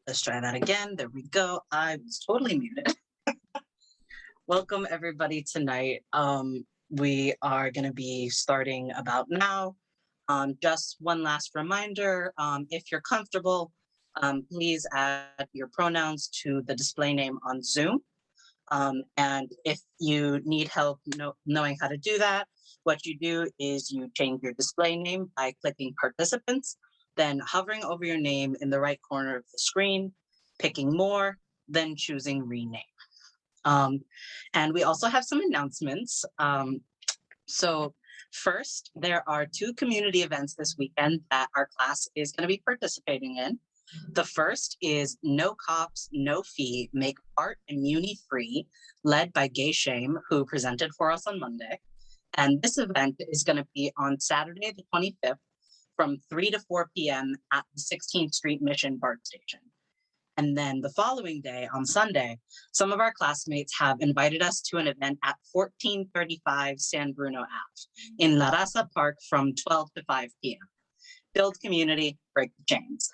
Let's try that again. There we go. I was totally muted. Welcome everybody tonight. We are going to be starting about now. Just one last reminder, if you're comfortable, please add your pronouns to the display name on Zoom. And if you need help knowing how to do that, what you do is you change your display name by clicking participants, then hovering over your name in the right corner of the screen, picking more, then choosing rename. And we also have some announcements. So first, there are 2 community events this weekend that our class is going to be participating in. The first is No Cops, No Fee, Make Art Immuni Free, led by Gay Shame, who presented for us on Monday. And this event is going to be on Saturday, the 25th, from 3 to 4 p.m. at the 16th Street Mission BART station. And then the following day, on Sunday, some of our classmates have invited us to an event at 1435 San Bruno Ave in La Raza Park from 12 to 5 p.m. Build community, break the chains.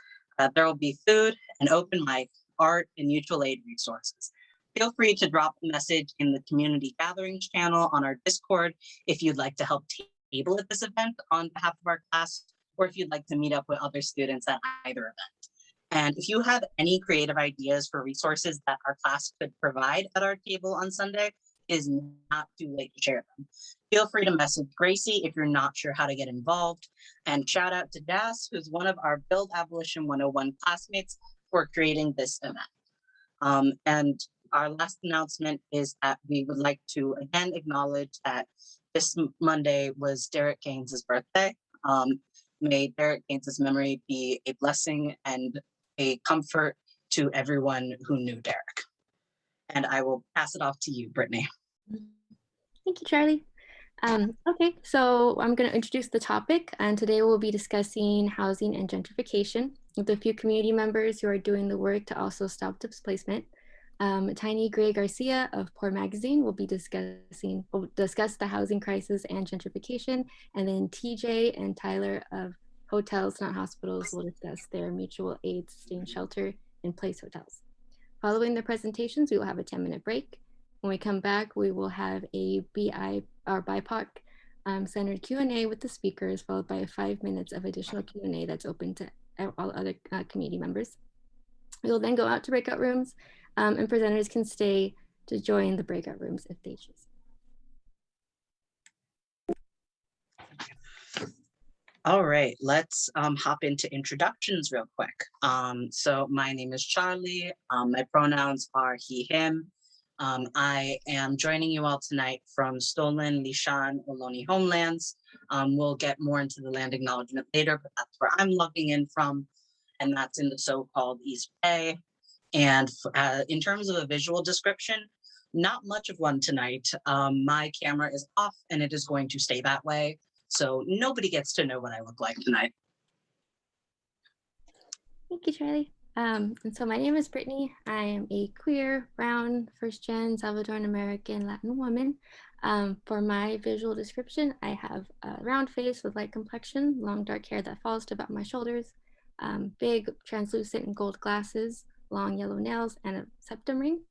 There will be food, an open mic, art, and mutual aid resources. Feel free to drop a message in the community gatherings channel on our Discord if you'd like to help table at this event on behalf of our class, or if you'd like to meet up with other students at either event. And if you have any creative ideas for resources that our class could provide at our table on Sunday, it is not too late to share them. Feel free to message Gracie if you're not sure how to get involved. And shout out to Das, who's one of our Build Abolition 101 classmates, for creating this event. And our last announcement is that we would like to again acknowledge that this Monday was Derek Gaines' birthday. May Derek Gaines' memory be a blessing and a comfort to everyone who knew Derek. And I will pass it off to you, Brittany. Thank you, Charlie. Okay, so I'm going to introduce the topic, and today we'll be discussing housing and gentrification with a few community members who are doing the work to also stop displacement. Tiny Gray-Garcia of Poor Magazine will discuss the housing crisis and gentrification, and then TJ and Tyler of Hotels Not Hospitals will discuss their mutual aid sustained shelter in place hotels. Following the presentations, we will have a 10-minute break. When we come back, we will have a BIPOC centered Q&A with the speakers, followed by 5 minutes of additional Q&A that's open to all other community members. We will then go out to breakout rooms, and presenters can stay to join the breakout rooms if they choose. All right, let's hop into introductions real quick. So my name is Charlie. My pronouns are he, him. I am joining you all tonight from stolen Rougeau and Ohlone homelands. We'll get more into the land acknowledgement later, but that's where I'm logging in from, and that's in the so-called East Bay. And in terms of a visual description, not much of one tonight. My camera is off and it is going to stay that way. So nobody gets to know what I look like tonight. Thank you, Charlie. And so my name is Brittany. I am a queer, brown, first-gen Salvadoran American Latin woman. For my visual description, I have a round face with light complexion, long dark hair that falls to about my shoulders, big translucent and gold glasses, long yellow nails, and a septum ring.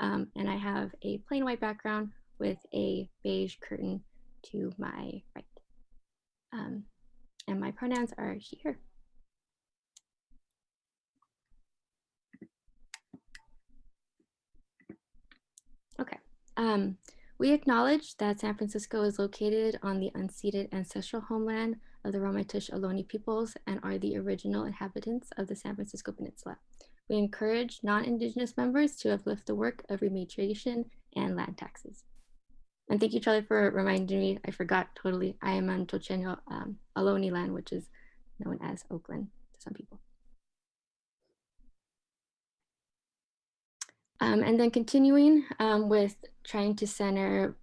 And I have a plain white background with a beige curtain to my right. And my pronouns are she, her. Okay. We acknowledge that San Francisco is located on the unceded ancestral homeland of the Ramaytush Ohlone peoples and are the original inhabitants of the San Francisco Peninsula. We encourage non-Indigenous members to uplift the work of rematriation and land taxes. And thank you, Charlie, for reminding me. I forgot totally. I am on Tocheno Ohlone land, which is known as Oakland to some people. And then continuing with trying to center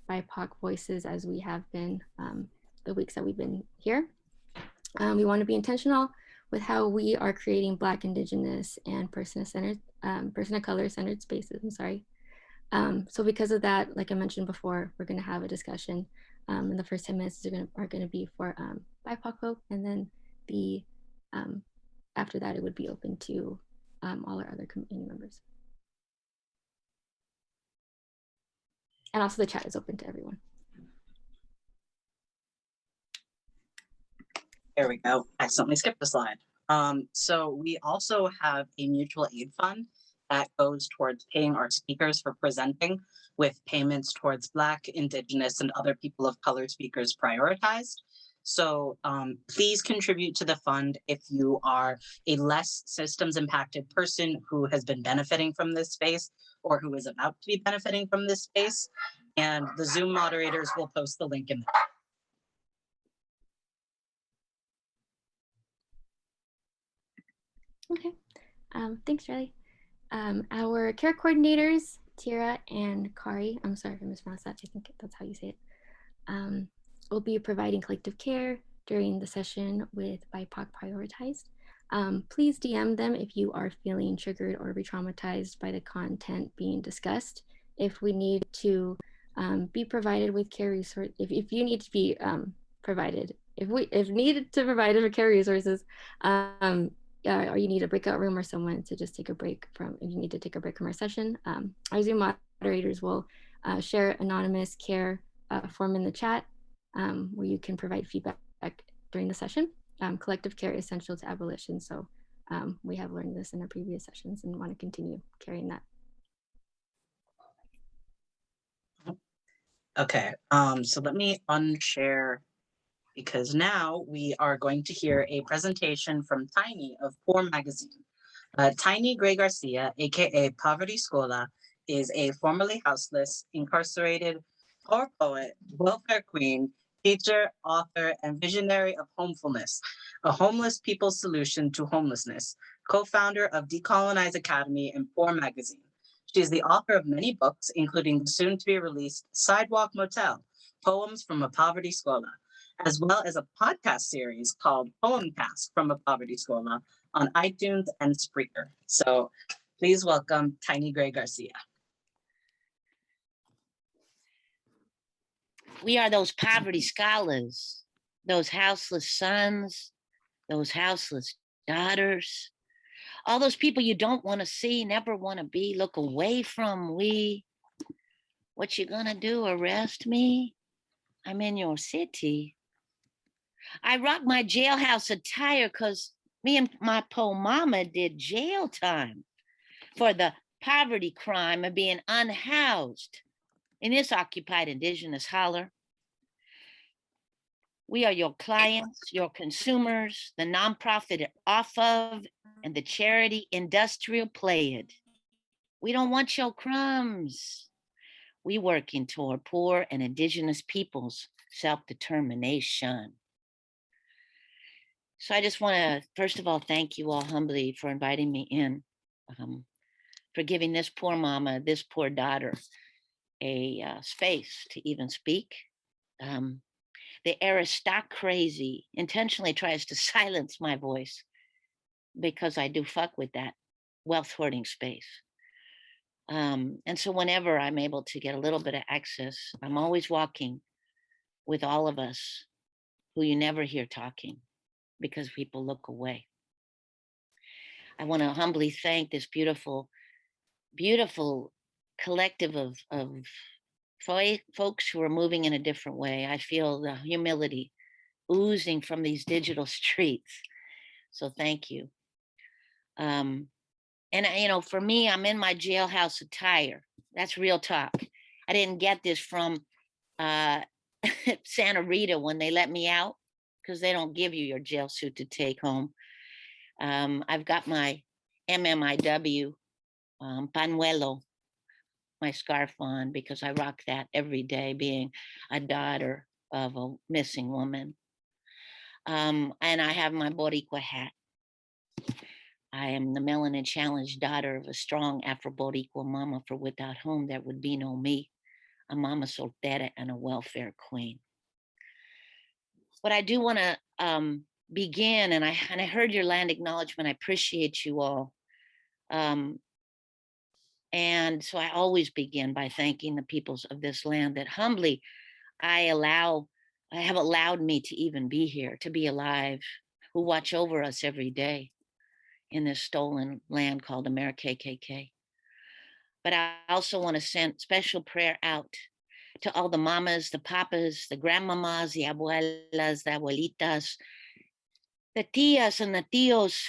BIPOC voices as we have been the weeks that we've been here. We want to be intentional with how we are creating Black, Indigenous, and person of color centered spaces. I'm sorry. So because of that, like I mentioned before, we're going to have a discussion. And the first 10 minutes are going to be for BIPOC folk, and then after that, it would be open to all our other community members. And also the chat is open to everyone. There we go. I accidentally skipped a slide. So we also have a mutual aid fund that goes towards paying our speakers for presenting, with payments towards Black, Indigenous, and other people of color speakers prioritized. So please contribute to the fund if you are a less systems impacted person who has been benefiting from this space or who is about to be benefiting from this space. And the Zoom moderators will post the link in the Okay, thanks, Charlie. Our care coordinators, Tira and Kari, I'm sorry if I mispronounced that, I think that's how you say it, will be providing collective care during the session with BIPOC prioritized. Please DM them if you are feeling triggered or re-traumatized by the content being discussed. If we need to be provided with care resources, if you need to be provided, if needed to provide for care resources, or you need a breakout room or someone to just take a break from, if you need to take a break from our session, our Zoom moderators will share anonymous care form in the chat where you can provide feedback during the session. Collective care is essential to abolition, so we have learned this in our previous sessions and want to continue carrying that. Okay, so let me unshare, because now we are going to hear a presentation from Tiny of Poor Magazine. Tiny Gray-Garcia, aka Poverty Scholar, is a formerly houseless, incarcerated, poor poet, welfare queen, teacher, author, and visionary of Homefulness, a homeless people's solution to homelessness, co-founder of Decolonize Academy and Poor Magazine. She is the author of many books, including the soon-to-be-released Sidewalk Motel, Poems from a Poverty Scholar, as well as a podcast series called Poemcast from a Poverty Scholar on iTunes and Spreaker. So please welcome Tiny Gray-Garcia. We are those poverty scholars, those houseless sons, those houseless daughters, all those people you don't want to see, never want to be, look away from. What you gonna do, arrest me? I'm in your city. I rock my jailhouse attire because me and my Pachamama did jail time for the poverty crime of being unhoused in this occupied Indigenous holler. We are your clients, your consumers, the nonprofit off of, and the charity industrial played. We don't want your crumbs. We working toward poor and Indigenous peoples' self-determination. So I just want to, first of all, thank you all humbly for inviting me in, for giving this poor mama, this poor daughter, a space to even speak. The aristocracy intentionally tries to silence my voice because I do fuck with that wealth hoarding space. And so whenever I'm able to get a little bit of access, I'm always walking with all of us who you never hear talking because people look away. I want to humbly thank this beautiful, beautiful collective of folks who are moving in a different way. I feel the humility oozing from these digital streets. So thank you. And for me, I'm in my jailhouse attire. That's real talk. I didn't get this from Santa Rita when they let me out, because they don't give you your jail suit to take home. I've got my MMIW panuelo, my scarf on, because I rock that every day, being a daughter of a missing woman. And I have my Boricua hat. I am the melanin challenged daughter of a strong Afro-Boricua mama for without whom there would be no me, a mama soltera and a welfare queen. But I do want to begin, and I heard your land acknowledgement. I appreciate you all. And so I always begin by thanking the peoples of this land that humbly have allowed me to even be here, to be alive, who watch over us every day. in this stolen land called America KKK. But I also want to send special prayer out to all the mamas, the papas, the grandmamas, the abuelas, the abuelitas, the tias and the tios,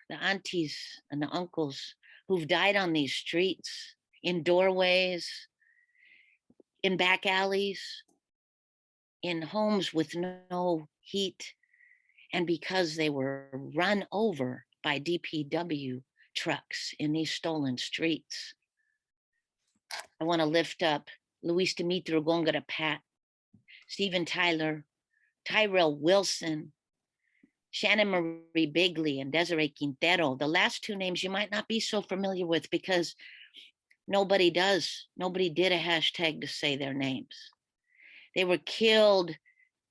the aunties and the uncles who've died on these streets, in doorways, in back alleys, in homes with no heat, and because they were run over by DPW trucks in these stolen streets. I want to lift up Luis Dimitro Gongara Pat, Stephen Tyler, Tyrell Wilson, Shannon Marie Bigley, and Desiree Quintero. The last two names you might not be so familiar with because nobody did a hashtag to say their names. They were killed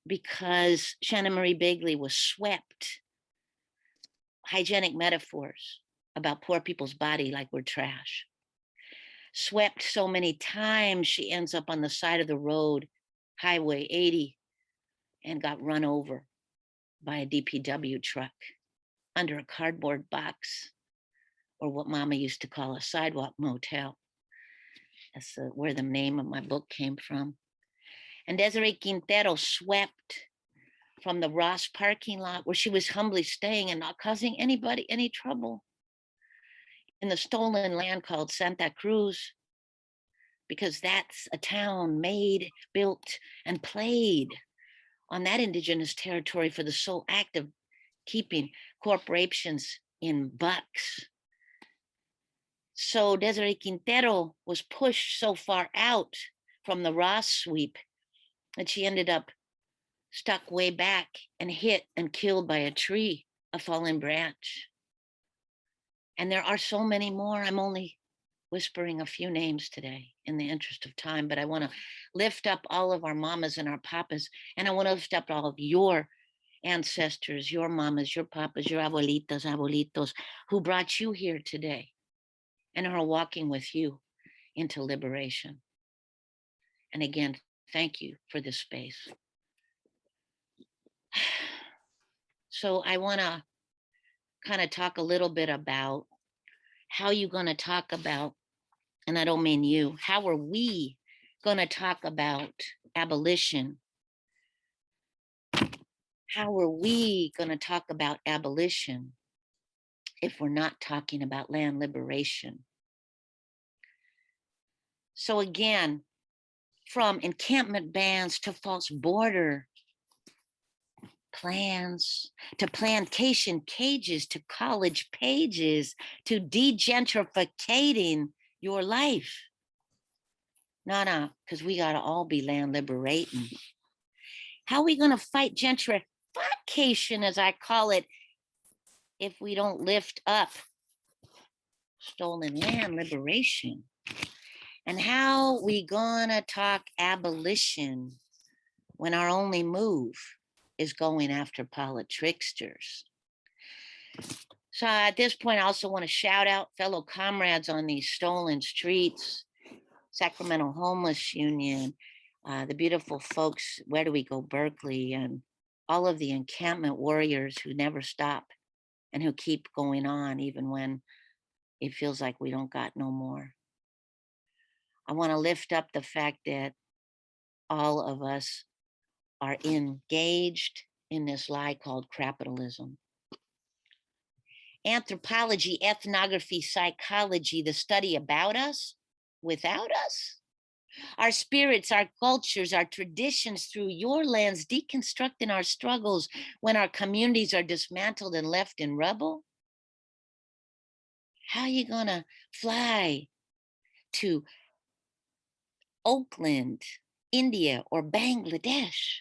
because Shannon Marie Bigley was swept. Hygienic metaphors about poor people's body like we're trash. Swept so many times, she ends up on the side of the road, Highway 80, and got run over by a DPW truck under a cardboard box, or what Mama used to call a sidewalk motel. That's where the name of my book came from. And Desiree Quintero swept from the Ross parking lot where she was humbly staying and not causing anybody any trouble, in the stolen land called Santa Cruz, because that's a town made, built, and played on that indigenous territory for the sole act of keeping corporations in bucks. So Desiree Quintero was pushed so far out from the Ross sweep that she ended up stuck way back and hit and killed by a tree, a fallen branch. And there are so many more. I'm only whispering a few names today in the interest of time, but I want to lift up all of our mamas and our papas, and I want to lift up all of your ancestors, your mamas, your papas, your abuelitas, abuelitos, who brought you here today and are walking with you into liberation. And again, thank you for this space. So I want to kind of talk a little bit about how you're going to talk about, and I don't mean you, how are we going to talk about abolition? How are we going to talk about abolition if we're not talking about land liberation? So again, from encampment bans to false border plans, to plantation cages, to college pages, to degentrificating your life. No, because we got to all be land liberating. How are we going to fight gentrification, as I call it, if we don't lift up stolen land liberation? And how we going to talk abolition when our only move is going after politricksters? So at this point, I also want to shout out fellow comrades on these stolen streets, Sacramento Homeless Union, the beautiful folks, Where Do We Go Berkeley, and all of the encampment warriors who never stop and who keep going on even when it feels like we don't got no more. I want to lift up the fact that all of us are engaged in this lie called capitalism. Anthropology, ethnography, psychology, the study about us, without us. Our spirits, our cultures, our traditions through your lens, deconstructing our struggles when our communities are dismantled and left in rubble. How are you gonna fly to Oakland, India, or Bangladesh,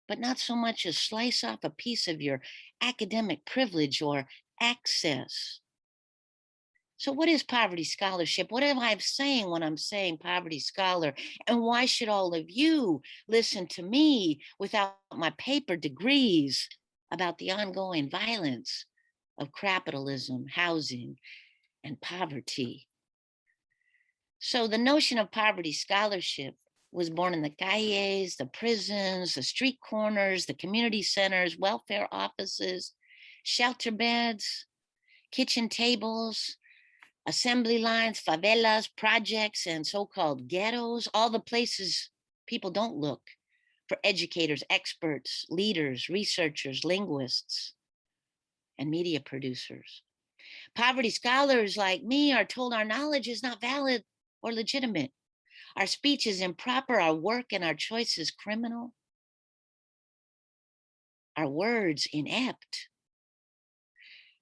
but not so much as slice off a piece of your academic privilege or access? So what is poverty scholarship? What am I saying when I'm saying poverty scholar? And why should all of you listen to me without my paper degrees about the ongoing violence of capitalism, housing, and poverty? So the notion of poverty scholarship was born in the calles, the prisons, the street corners, the community centers, welfare offices, shelter beds, kitchen tables, assembly lines, favelas, projects, and so-called ghettos, all the places people don't look for educators, experts, leaders, researchers, linguists, and media producers. Poverty scholars like me are told our knowledge is not valid or legitimate. Our speech is improper, our work and our choices criminal, our words inept.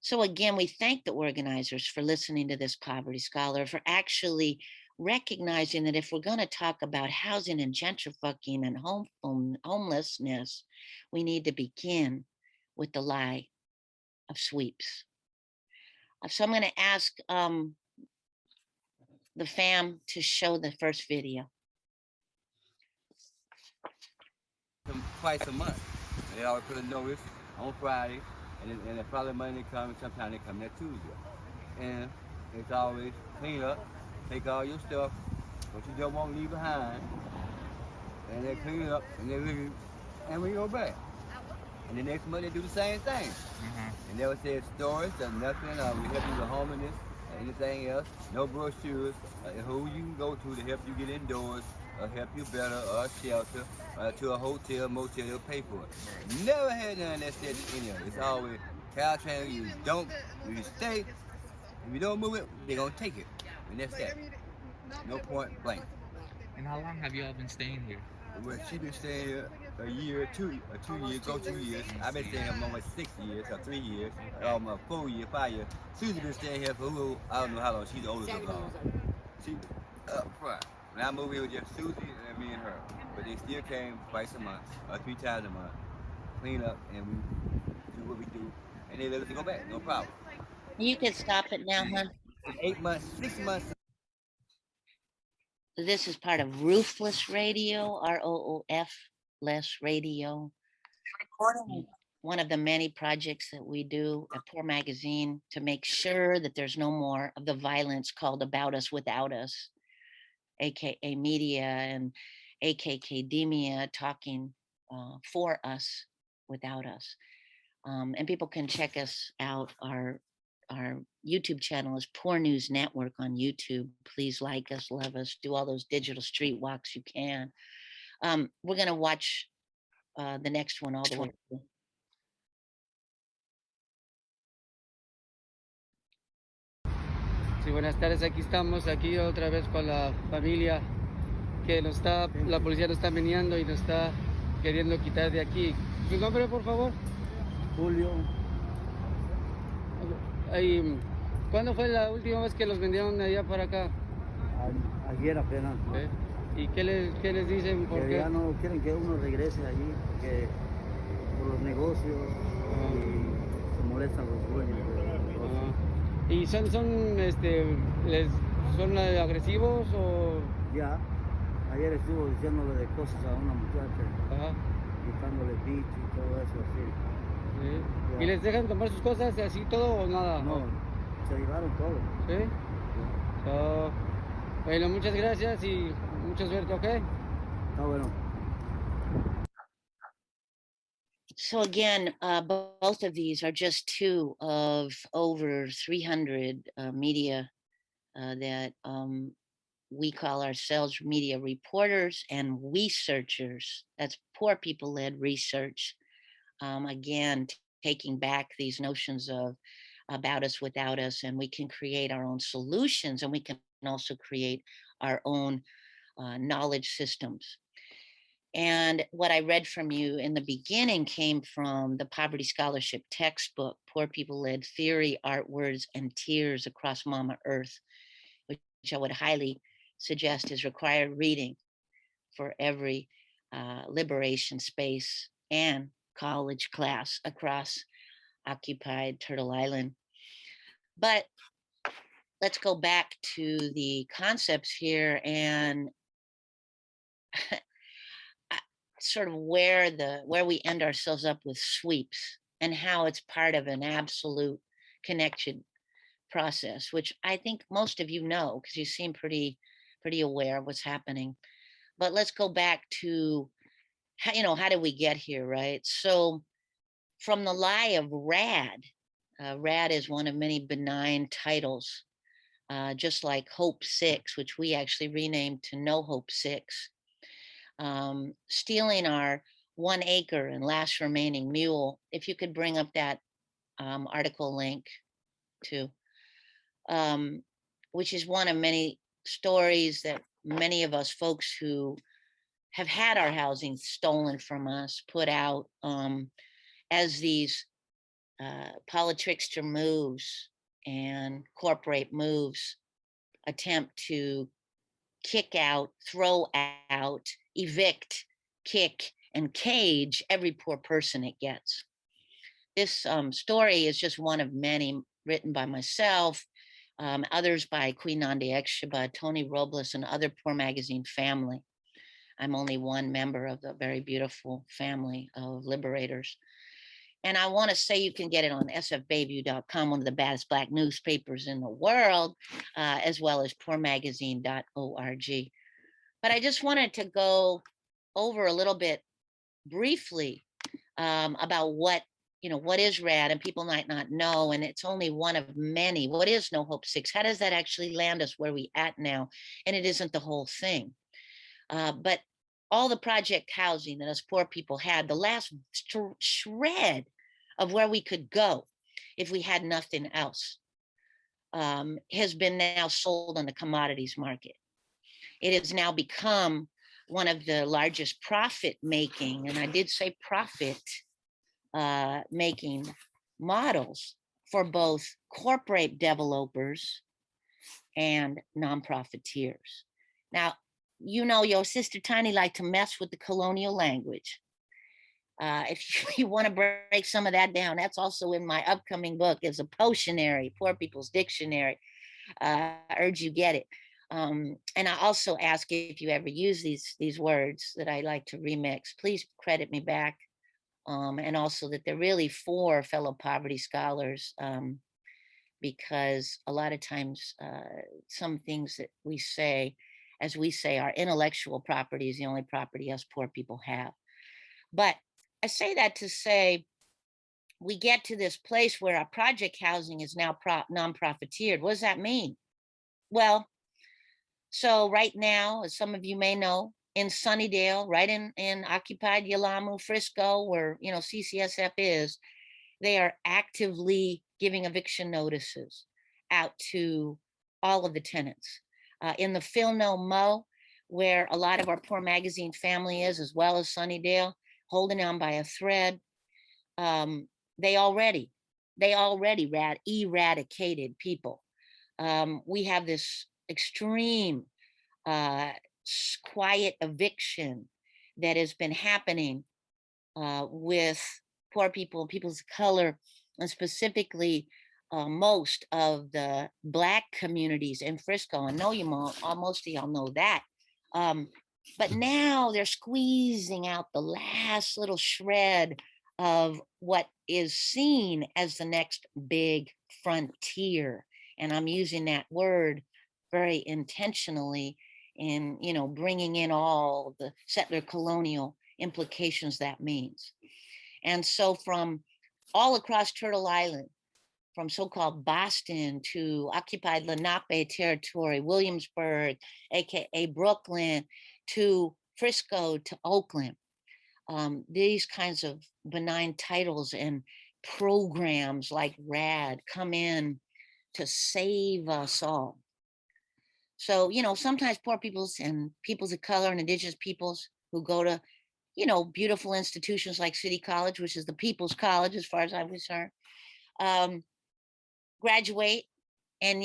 So again, we thank the organizers for listening to this poverty scholar, for actually recognizing that if we're going to talk about housing and gentrifying and homelessness, we need to begin with the lie of sweeps. So I'm going to ask the fam to show the first video. Twice a month. They always put a notice on Friday, and the probably Monday comes, sometimes they come that Tuesday. And it's always clean up, take all your stuff, what you don't want to leave behind, and they clean it up, and they leave, and we go back. And the next month they do the same thing. And they would say stories or nothing, we help you with homelessness, anything else, no brochures, who you can go to help you get indoors, or help you better, or a shelter, to a hotel, motel, they'll pay for it. Never had none of that said any of it. It's always Caltrain, you stay, if you don't move it, they're gonna take it. And that's that. No point blank. And how long have you all been staying here? Well, she been staying here a year, 2 years, go 2 years. I've been staying here almost 6 years, or 3 years, almost 4 years, 5 years. Susie been staying here for who, I don't know how long, she's the oldest of all. She up front. When I moved here, it was just Susie and me and her. But they still came twice a month, or 3 times a month, clean up, and we do what we do. And they let us go back, no problem. You can stop it now, hon. 8 months, 6 months. This is part of Roofless Radio, ROOF, less radio. One of the many projects that we do at Poor Magazine to make sure that there's no more of the violence called About Us Without Us, AKA media and AKKdemia talking for us without us. And people can check us out. Our YouTube channel is Poor News Network on YouTube. Please like us, love us, do all those digital street walks you can. We're going to watch the next one all the way through. Sí, buenas tardes, aquí estamos, aquí otra vez con la familia que nos está, la policía nos está meneando y nos está queriendo quitar de aquí. ¿Su nombre, por favor? Julio. Ahí, ¿cuándo fue la última vez que los vendieron de allá para acá? Ayer apenas. ¿Eh? ¿Y qué les dicen? ¿Por que qué? ya no quieren que uno regrese allí porque por los negocios y se molestan los dueños de los negocios. ¿Y son agresivos o...? Ya, ayer estuvo diciéndole de cosas a una muchacha, quitándole bicho y todo eso así. ¿Sí? ¿Y les dejan tomar sus cosas así todo o nada? No, se llevaron todo. ¿Sí? Bueno, muchas gracias y mucha suerte, ¿ok? Está bueno. So again, both of these are just 2 of over 300 media that we call ourselves media reporters and researchers. That's poor people-led research. Again, taking back these notions of about us, without us, and we can create our own solutions, and we can also create our own knowledge systems. And what I read from you in the beginning came from the Poverty Scholarship textbook, Poor People-Led Theory, Art, Words, and Tears Across Mama Earth, which I would highly suggest is required reading for every liberation space and college class across occupied Turtle Island. But let's go back to the concepts here and sort of where we end ourselves up with sweeps and how it's part of an absolute connection process, which I think most of you know because you seem pretty aware of what's happening. But let's go back to how did we get here, right? So from the lie of RAD, RAD is one of many benign titles, just like Hope 6, which we actually renamed to No Hope 6. Stealing our 1 acre and last remaining mule. If you could bring up that article link too, which is one of many stories that many of us folks who have had our housing stolen from us put out as these politrickster moves and corporate moves attempt to kick out, throw out, evict, kick, and cage every poor person it gets. This story is just one of many written by myself, others by Queen Nandi Exshaba, Tony Robles, and other Poor Magazine family. I'm only one member of the very beautiful family of liberators. And I want to say you can get it on sfbayview.com, one of the baddest Black newspapers in the world, as well as poormagazine.org. But I just wanted to go over a little bit briefly about what is RAD, and people might not know, and it's only one of many. What is No Hope 6? How does that actually land us where we at now? And it isn't the whole thing. But all the project housing that us poor people had, the last shred of where we could go if we had nothing else, has been now sold on the commodities market. It has now become one of the largest profit making, and I did say profit making models for both corporate developers and non-profiteers. Now, your sister Tiny liked to mess with the colonial language. If you want to break some of that down, that's also in my upcoming book as a potionary, Poor People's Dictionary. I urge you get it. And I also ask if you ever use these words that I like to remix, please credit me back. And also that they're really for fellow poverty scholars, because a lot of times some things that we say, as we say, our intellectual property is the only property us poor people have. But I say that to say we get to this place where our project housing is now non-profiteered. What does that mean? Well, so right now, as some of you may know, in Sunnydale, right in occupied Yalamu, Frisco, where CCSF is, they are actively giving eviction notices out to all of the tenants. In the Philno Mo, where a lot of our Poor Magazine family is, as well as Sunnydale, holding on by a thread, they already eradicated people. We have this extreme quiet eviction that has been happening with poor people, peoples of color, and specifically most of the Black communities in Frisco. I know most of y'all know that. But now they're squeezing out the last little shred of what is seen as the next big frontier. And I'm using that word very intentionally in, bringing in all the settler colonial implications that means. And so from all across Turtle Island, from so-called Boston to occupied Lenape territory, Williamsburg, AKA Brooklyn, to Frisco, to Oakland, these kinds of benign titles and programs like RAD come in to save us all. So, sometimes poor peoples and peoples of color and indigenous peoples who go to, beautiful institutions like City College, which is the people's college as far as I'm concerned, graduate and,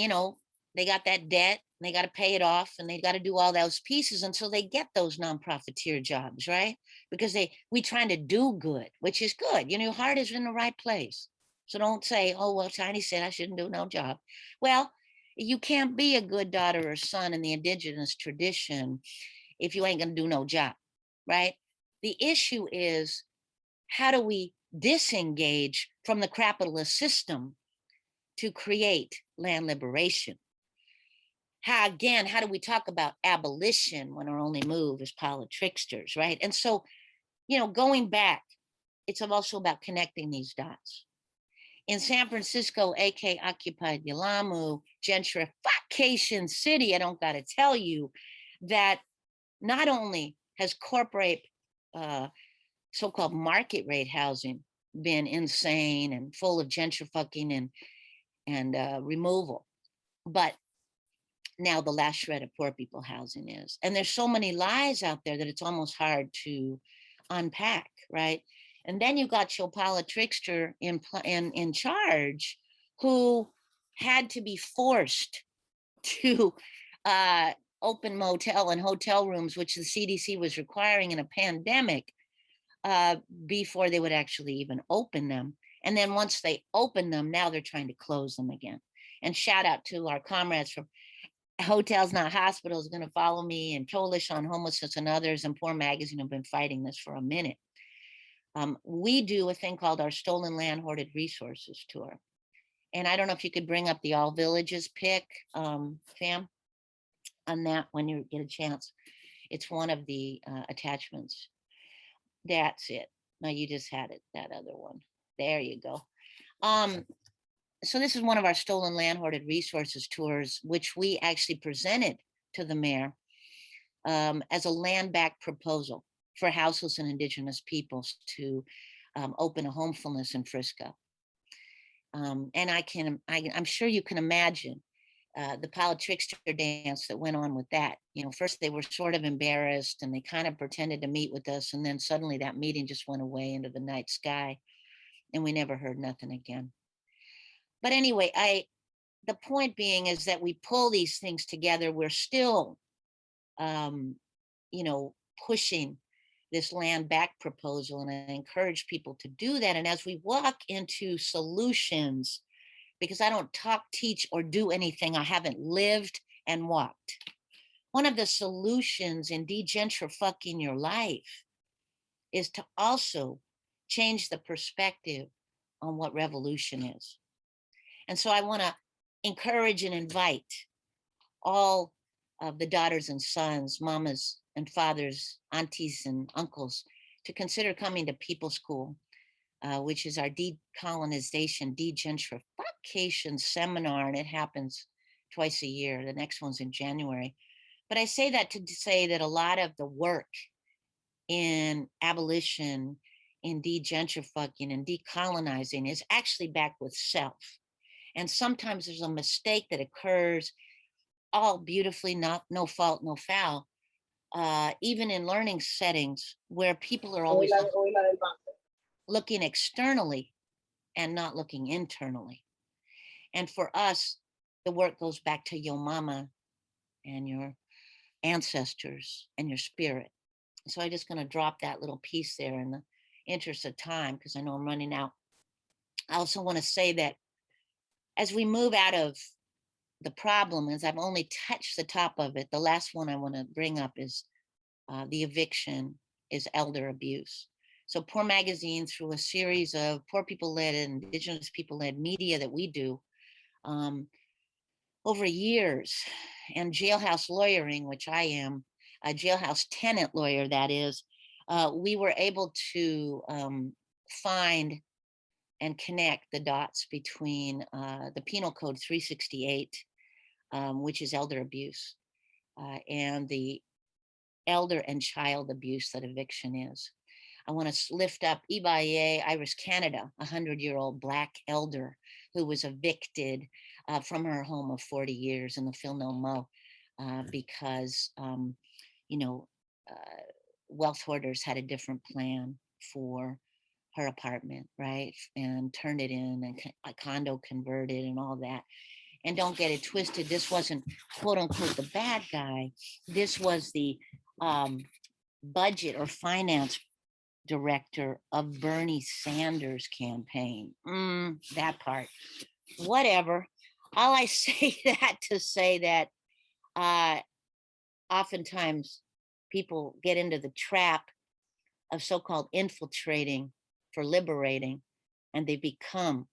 they got that debt and they got to pay it off and they got to do all those pieces until they get those non-profiteer jobs, right? Because we trying to do good, which is good. Your heart is in the right place. So don't say, oh, well, Tiny said I shouldn't do no job. Well, you can't be a good daughter or son in the indigenous tradition if you ain't gonna do no job, right? The issue is, how do we disengage from the capitalist system to create land liberation? How do we talk about abolition when our only move is politricksters, right? And so, going back, it's also about connecting these dots. in San Francisco, aka occupied Yalamu, gentrification city, I don't gotta tell you that not only has corporate so-called market rate housing been insane and full of gentrifying and removal, but now the last shred of poor people housing is. And there's so many lies out there that it's almost hard to unpack, right? And then you got your trickster in charge who had to be forced to open motel and hotel rooms, which the CDC was requiring in a pandemic, before they would actually even open them. And then once they open them, now they're trying to close them again. And shout out to our comrades from Hotels Not Hospitals, going to follow me, and Coalition on Homelessness and others, and Poor Magazine have been fighting this for a minute. We do a thing called our Stolen Land Hoarded Resources Tour. And I don't know if you could bring up the All Villages pic, Fam, on that when you get a chance. It's one of the attachments. That's it. No, you just had it, that other one. There you go. So this is one of our Stolen Land Hoarded Resources tours, which we actually presented to the mayor as a land back proposal for houseless and indigenous peoples to open a homefulness in Frisco. And I'm sure you can imagine the politrickster dance that went on with that. You know, first they were sort of embarrassed and they kind of pretended to meet with us, and then suddenly that meeting just went away into the night sky and we never heard nothing again. But anyway, the point being is that we pull these things together. We're still, you know, pushing this land back proposal, and I encourage people to do that. And as we walk into solutions, because I don't talk, teach, or do anything I haven't lived and walked. One of the solutions in degentrifying your life is to also change the perspective on what revolution is. And so I want to encourage and invite all of the daughters and sons, mamas and fathers, aunties and uncles to consider coming to People School, which is our decolonization, degentrification seminar, and it happens twice a year. The next one's in January. But I say that to say that a lot of the work in abolition, in degentrifying and decolonizing is actually back with self. And sometimes there's a mistake that occurs, all beautifully, no fault, no foul, even in learning settings where people are always looking externally and not looking internally. And for us, the work goes back to your mama and your ancestors and your spirit. So I'm just going to drop that little piece there in the interest of time, because I know I'm running out. I also want to say that as we move out of the problem, as I've only touched the top of it, the last one I want to bring up is the eviction is elder abuse. So Poor Magazine, through a series of poor people-led and indigenous people-led media that we do over years, and jailhouse lawyering, which I am, a jailhouse tenant lawyer, that is, we were able to find and connect the dots between the Penal Code 368, which is elder abuse, and the elder and child abuse that eviction is. I want to lift up Ibaye Iris Canada, a 100-year-old Black elder who was evicted from her home of 40 years in the Phil No Mo because, you know, wealth hoarders had a different plan for her apartment, right? And turned it in and a condo converted and all that. And don't get it twisted, this wasn't quote unquote the bad guy. This was the budget or finance director of Bernie Sanders' campaign. That part, whatever. All I say that to say that oftentimes people get into the trap of so-called infiltrating for liberating, and they become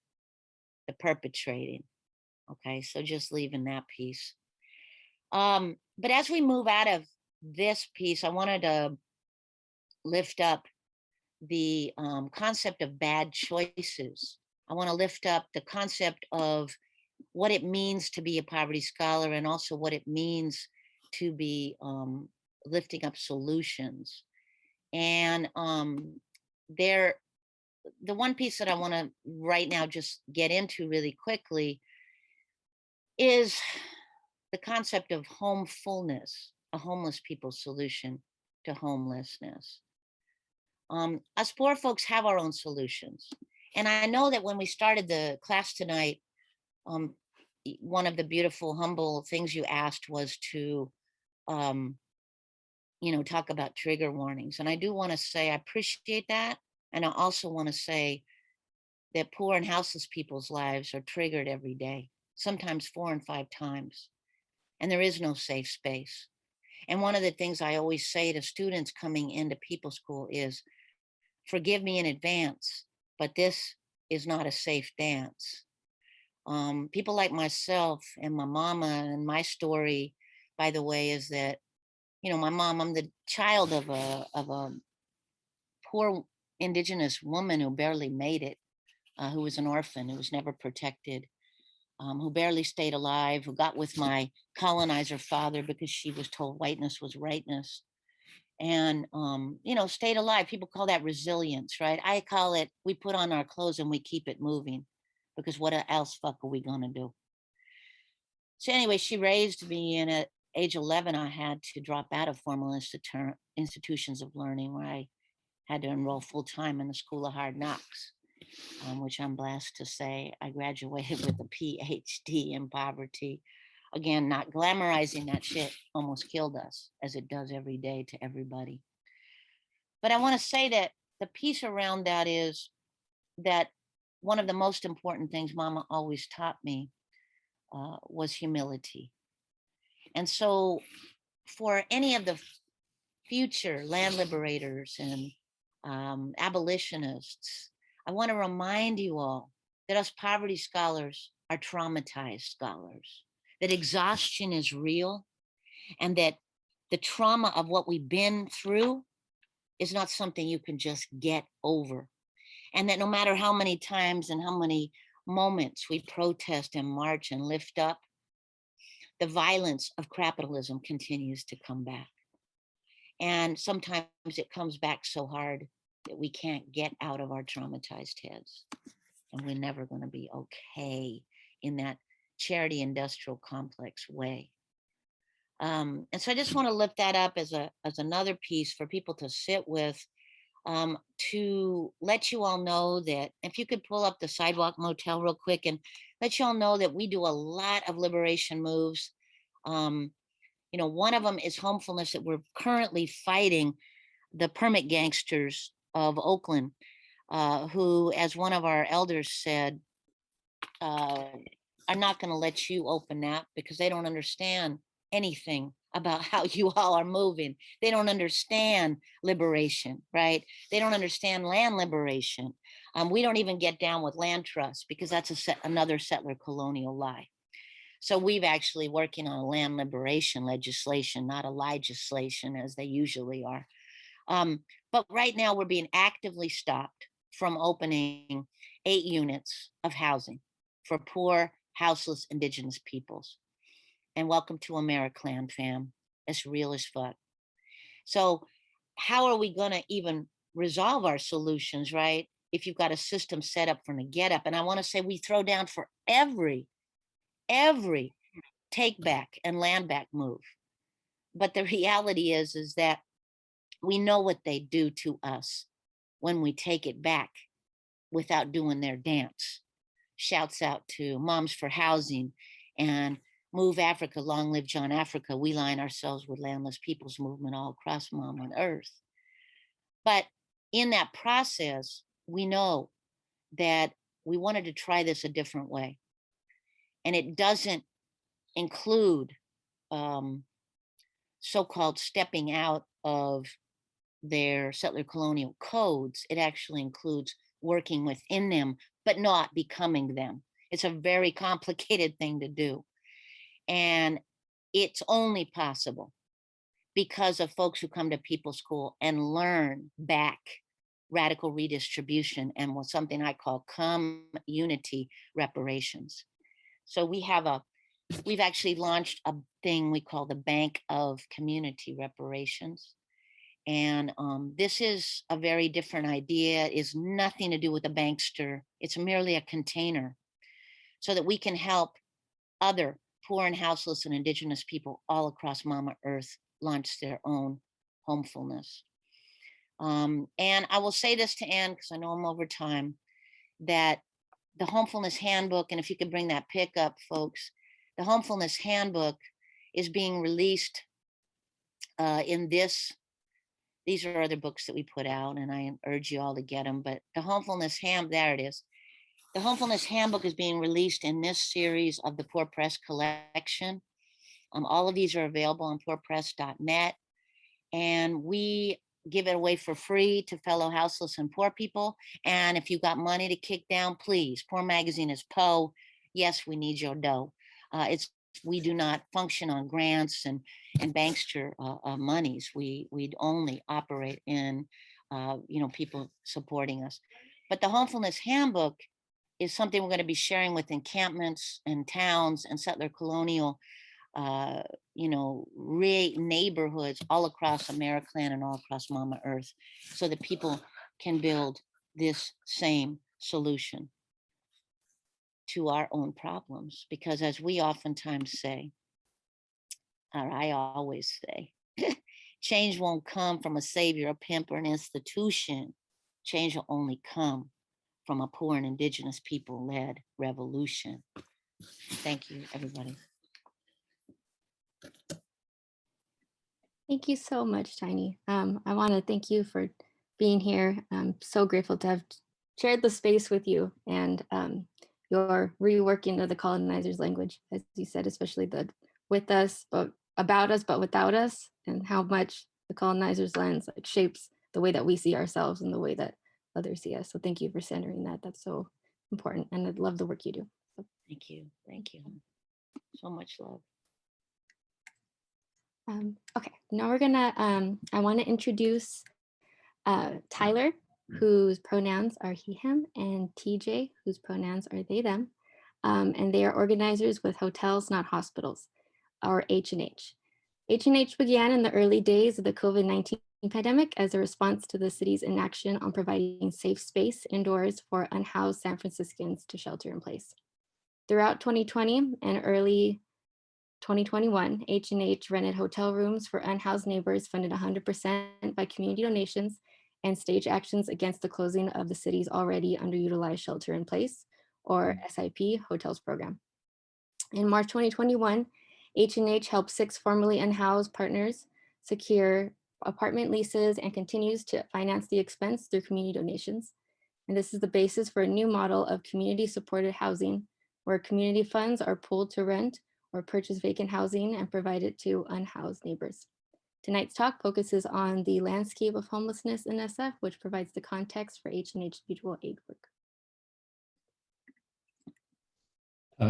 the perpetrating. Okay, so just leaving that piece. But as we move out of this piece, I wanted to lift up the concept of bad choices I want to lift up the concept of what it means to be a poverty scholar, and also what it means to be lifting up solutions. And the one piece that I want to right now just get into really quickly is the concept of homefulness, a homeless people's solution to homelessness. Us poor folks have our own solutions. And I know that when we started the class tonight, one of the beautiful, humble things you asked was to, talk about trigger warnings. And I do want to say I appreciate that. And I also want to say that poor and houseless people's lives are triggered every day, sometimes 4 and 5 times. And there is no safe space. And one of the things I always say to students coming into People School is, forgive me in advance, but this is not a safe dance. People like myself and my mama, and my story, by the way, is that, my mom, I'm the child of a poor Indigenous woman who barely made it, who was an orphan, who was never protected, who barely stayed alive, who got with my colonizer father because she was told whiteness was rightness, and stayed alive. People call that resilience, right? I call it, we put on our clothes and we keep it moving, because what else fuck are we gonna do? So anyway, she raised me, and at age 11 I had to drop out of formal institutions of learning, where I had to enroll full-time in the School of Hard Knocks, which I'm blessed to say I graduated with a PhD in poverty. Again, not glamorizing that shit almost killed us, as it does every day to everybody. But I want to say that the piece around that is that one of the most important things Mama always taught me was humility. And so for any of the future land liberators and abolitionists, I want to remind you all that us poverty scholars are traumatized scholars, that exhaustion is real, and that the trauma of what we've been through is not something you can just get over. And that no matter how many times and how many moments we protest and march and lift up, the violence of capitalism continues to come back. And sometimes it comes back so hard that we can't get out of our traumatized heads. And we're never going to be okay in that charity industrial complex way. And so I just want to lift that up as another piece for people to sit with, to let you all know that, if you could pull up the Sidewalk Motel real quick, and let you all know that we do a lot of liberation moves. One of them is homefulness, that we're currently fighting the permit gangsters of Oakland, who, as one of our elders said, are not going to let you open that because they don't understand anything about how you all are moving. They don't understand liberation, right? They don't understand land liberation. We don't even get down with land trust because that's another settler colonial lie. So we've actually working on a land liberation legislation, not a legislation as they usually are. But right now we're being actively stopped from opening 8 units of housing for poor, houseless Indigenous peoples. And welcome to AmeriClan, fam. It's real as fuck. So how are we gonna even resolve our solutions, right? If you've got a system set up from the get up. And I wanna say we throw down for every take back and land back move. But the reality is that we know what they do to us when we take it back without doing their dance. Shouts out to Moms for Housing and Move Africa, Long Live John Africa. We line ourselves with landless people's movement all across Mom on Earth. But in that process, we know that we wanted to try this a different way. And it doesn't include so-called stepping out of their settler colonial codes. It actually includes working within them, but not becoming them. It's a very complicated thing to do. And it's only possible because of folks who come to People School and learn back radical redistribution and what something I call community reparations. So we've actually launched a thing we call the Bank of Community Reparations. And this is a very different idea. It is nothing to do with a bankster. It's merely a container so that we can help other poor and houseless and indigenous people all across Mama Earth launch their own homefulness. And I will say this to Anne, because I know I'm over time, that the Homefulness Handbook, and if you could bring that pick up, folks, the Homefulness Handbook is being released in this. These are other books that we put out, and I urge you all to get them. But the Homefulness there it is. The Homefulness Handbook is being released in this series of the Poor Press collection. All of these are available on poorpress.net, and we give it away for free to fellow houseless and poor people. And if you got money to kick down, please. Poor Magazine is Poe. Yes, we need your dough. We do not function on grants and bankster monies. We'd only operate in people supporting us. But the Homefulness Handbook is something we're going to be sharing with encampments and towns and settler colonial neighborhoods all across Americland and all across Mama Earth, so that people can build this same solution to our own problems. Because as we oftentimes say, or I always say, change won't come from a savior, a pimp, or an institution. Change will only come from a poor and indigenous people-led revolution. Thank you, everybody. Thank you so much, Tiny. I want to thank you for being here. I'm so grateful to have shared the space with you and your reworking of the colonizers' language, as you said, especially the with us, but about us, but without us, and how much the colonizers' lens shapes the way that we see ourselves and the way that others see us. So thank you for centering that. That's so important, and I love the work you do. So. Thank you. Thank you. So much love. Okay, now we're gonna, I wanna introduce Tyler, whose pronouns are he, him, and TJ, whose pronouns are they, them. And they are organizers with Hotels Not Hospitals, or H&H. H&H began in the early days of the COVID-19 pandemic as a response to the city's inaction on providing safe space indoors for unhoused San Franciscans to shelter in place. Throughout 2020 and early 2021, H&H rented hotel rooms for unhoused neighbors funded 100% by community donations and staged actions against the closing of the city's already underutilized shelter in place, or SIP, hotels program. In March 2021, H&H helped 6 formerly unhoused partners secure apartment leases and continues to finance the expense through community donations. And this is the basis for a new model of community-supported housing, where community funds are pooled to rent or purchase vacant housing and provide it to unhoused neighbors. Tonight's talk focuses on the landscape of homelessness in SF, which provides the context for H&H mutual aid work.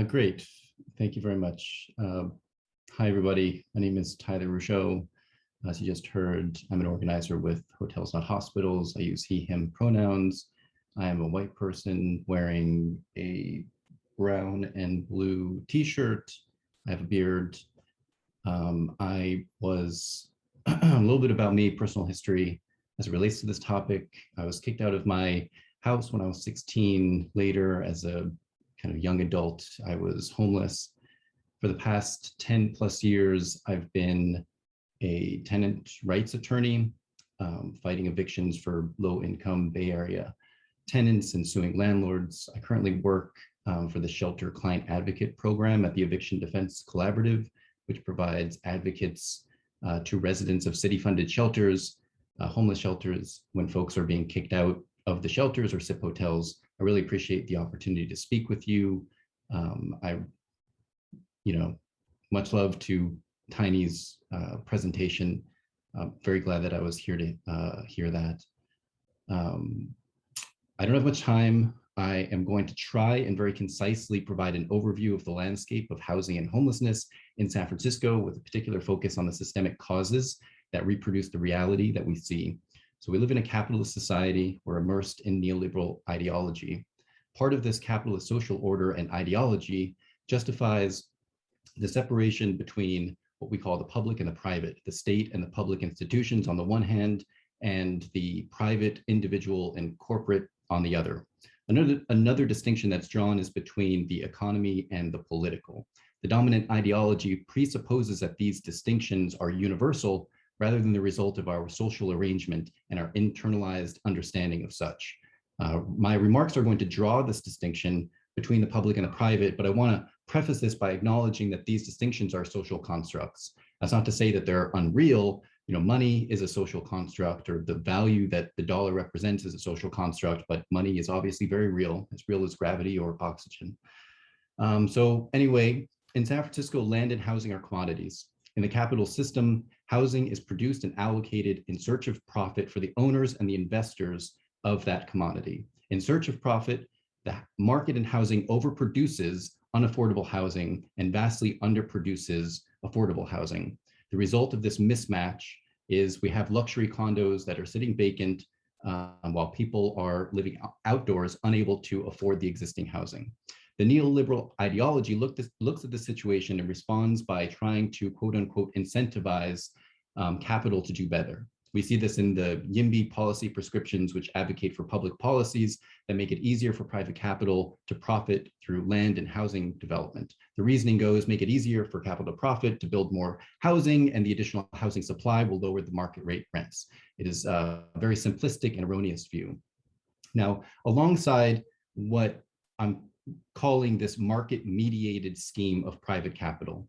Great, thank you very much. Hi everybody, my name is Tyler Rougeau. As you just heard, I'm an organizer with Hotels Not Hospitals. I use he, him pronouns. I am a white person wearing a brown and blue t-shirt. I have a beard. I was a little bit about me, personal history as it relates to this topic. I was kicked out of my house when I was 16. Later, as a kind of young adult, I was homeless. For the past 10 plus years, I've been a tenant rights attorney, fighting evictions for low-income Bay Area tenants and suing landlords. I currently work for the Shelter Client Advocate Program at the Eviction Defense Collaborative, which provides advocates to residents of city-funded shelters, homeless shelters, when folks are being kicked out of the shelters or SIP hotels. I really appreciate the opportunity to speak with you. Much love to Tiny's presentation. Very glad that I was here to hear that. I don't have much time. I am going to try and very concisely provide an overview of the landscape of housing and homelessness in San Francisco, with a particular focus on the systemic causes that reproduce the reality that we see. So we live in a capitalist society. We're immersed in neoliberal ideology. Part of this capitalist social order and ideology justifies the separation between what we call the public and the private, the state and the public institutions on the one hand, and the private, individual, and corporate on the other. Another distinction that's drawn is between the economy and the political. The dominant ideology presupposes that these distinctions are universal rather than the result of our social arrangement and our internalized understanding of such. My remarks are going to draw this distinction between the public and the private, but I want to preface this by acknowledging that these distinctions are social constructs. That's not to say that they're unreal. You know, money is a social construct, or the value that the dollar represents is a social construct, but money is obviously very real as gravity or oxygen. So anyway, in San Francisco, land and housing are commodities. In the capital system, housing is produced and allocated in search of profit for the owners and the investors of that commodity. In search of profit, the market in housing overproduces unaffordable housing and vastly underproduces affordable housing. The result of this mismatch is we have luxury condos that are sitting vacant while people are living outdoors, unable to afford the existing housing. The neoliberal ideology looks at the situation and responds by trying to, quote unquote, incentivize capital to do better. We see this in the YIMBY policy prescriptions, which advocate for public policies that make it easier for private capital to profit through land and housing development. The reasoning goes, make it easier for capital to profit, to build more housing, and the additional housing supply will lower the market rate rents. It is a very simplistic and erroneous view. Now, alongside what I'm calling this market-mediated scheme of private capital,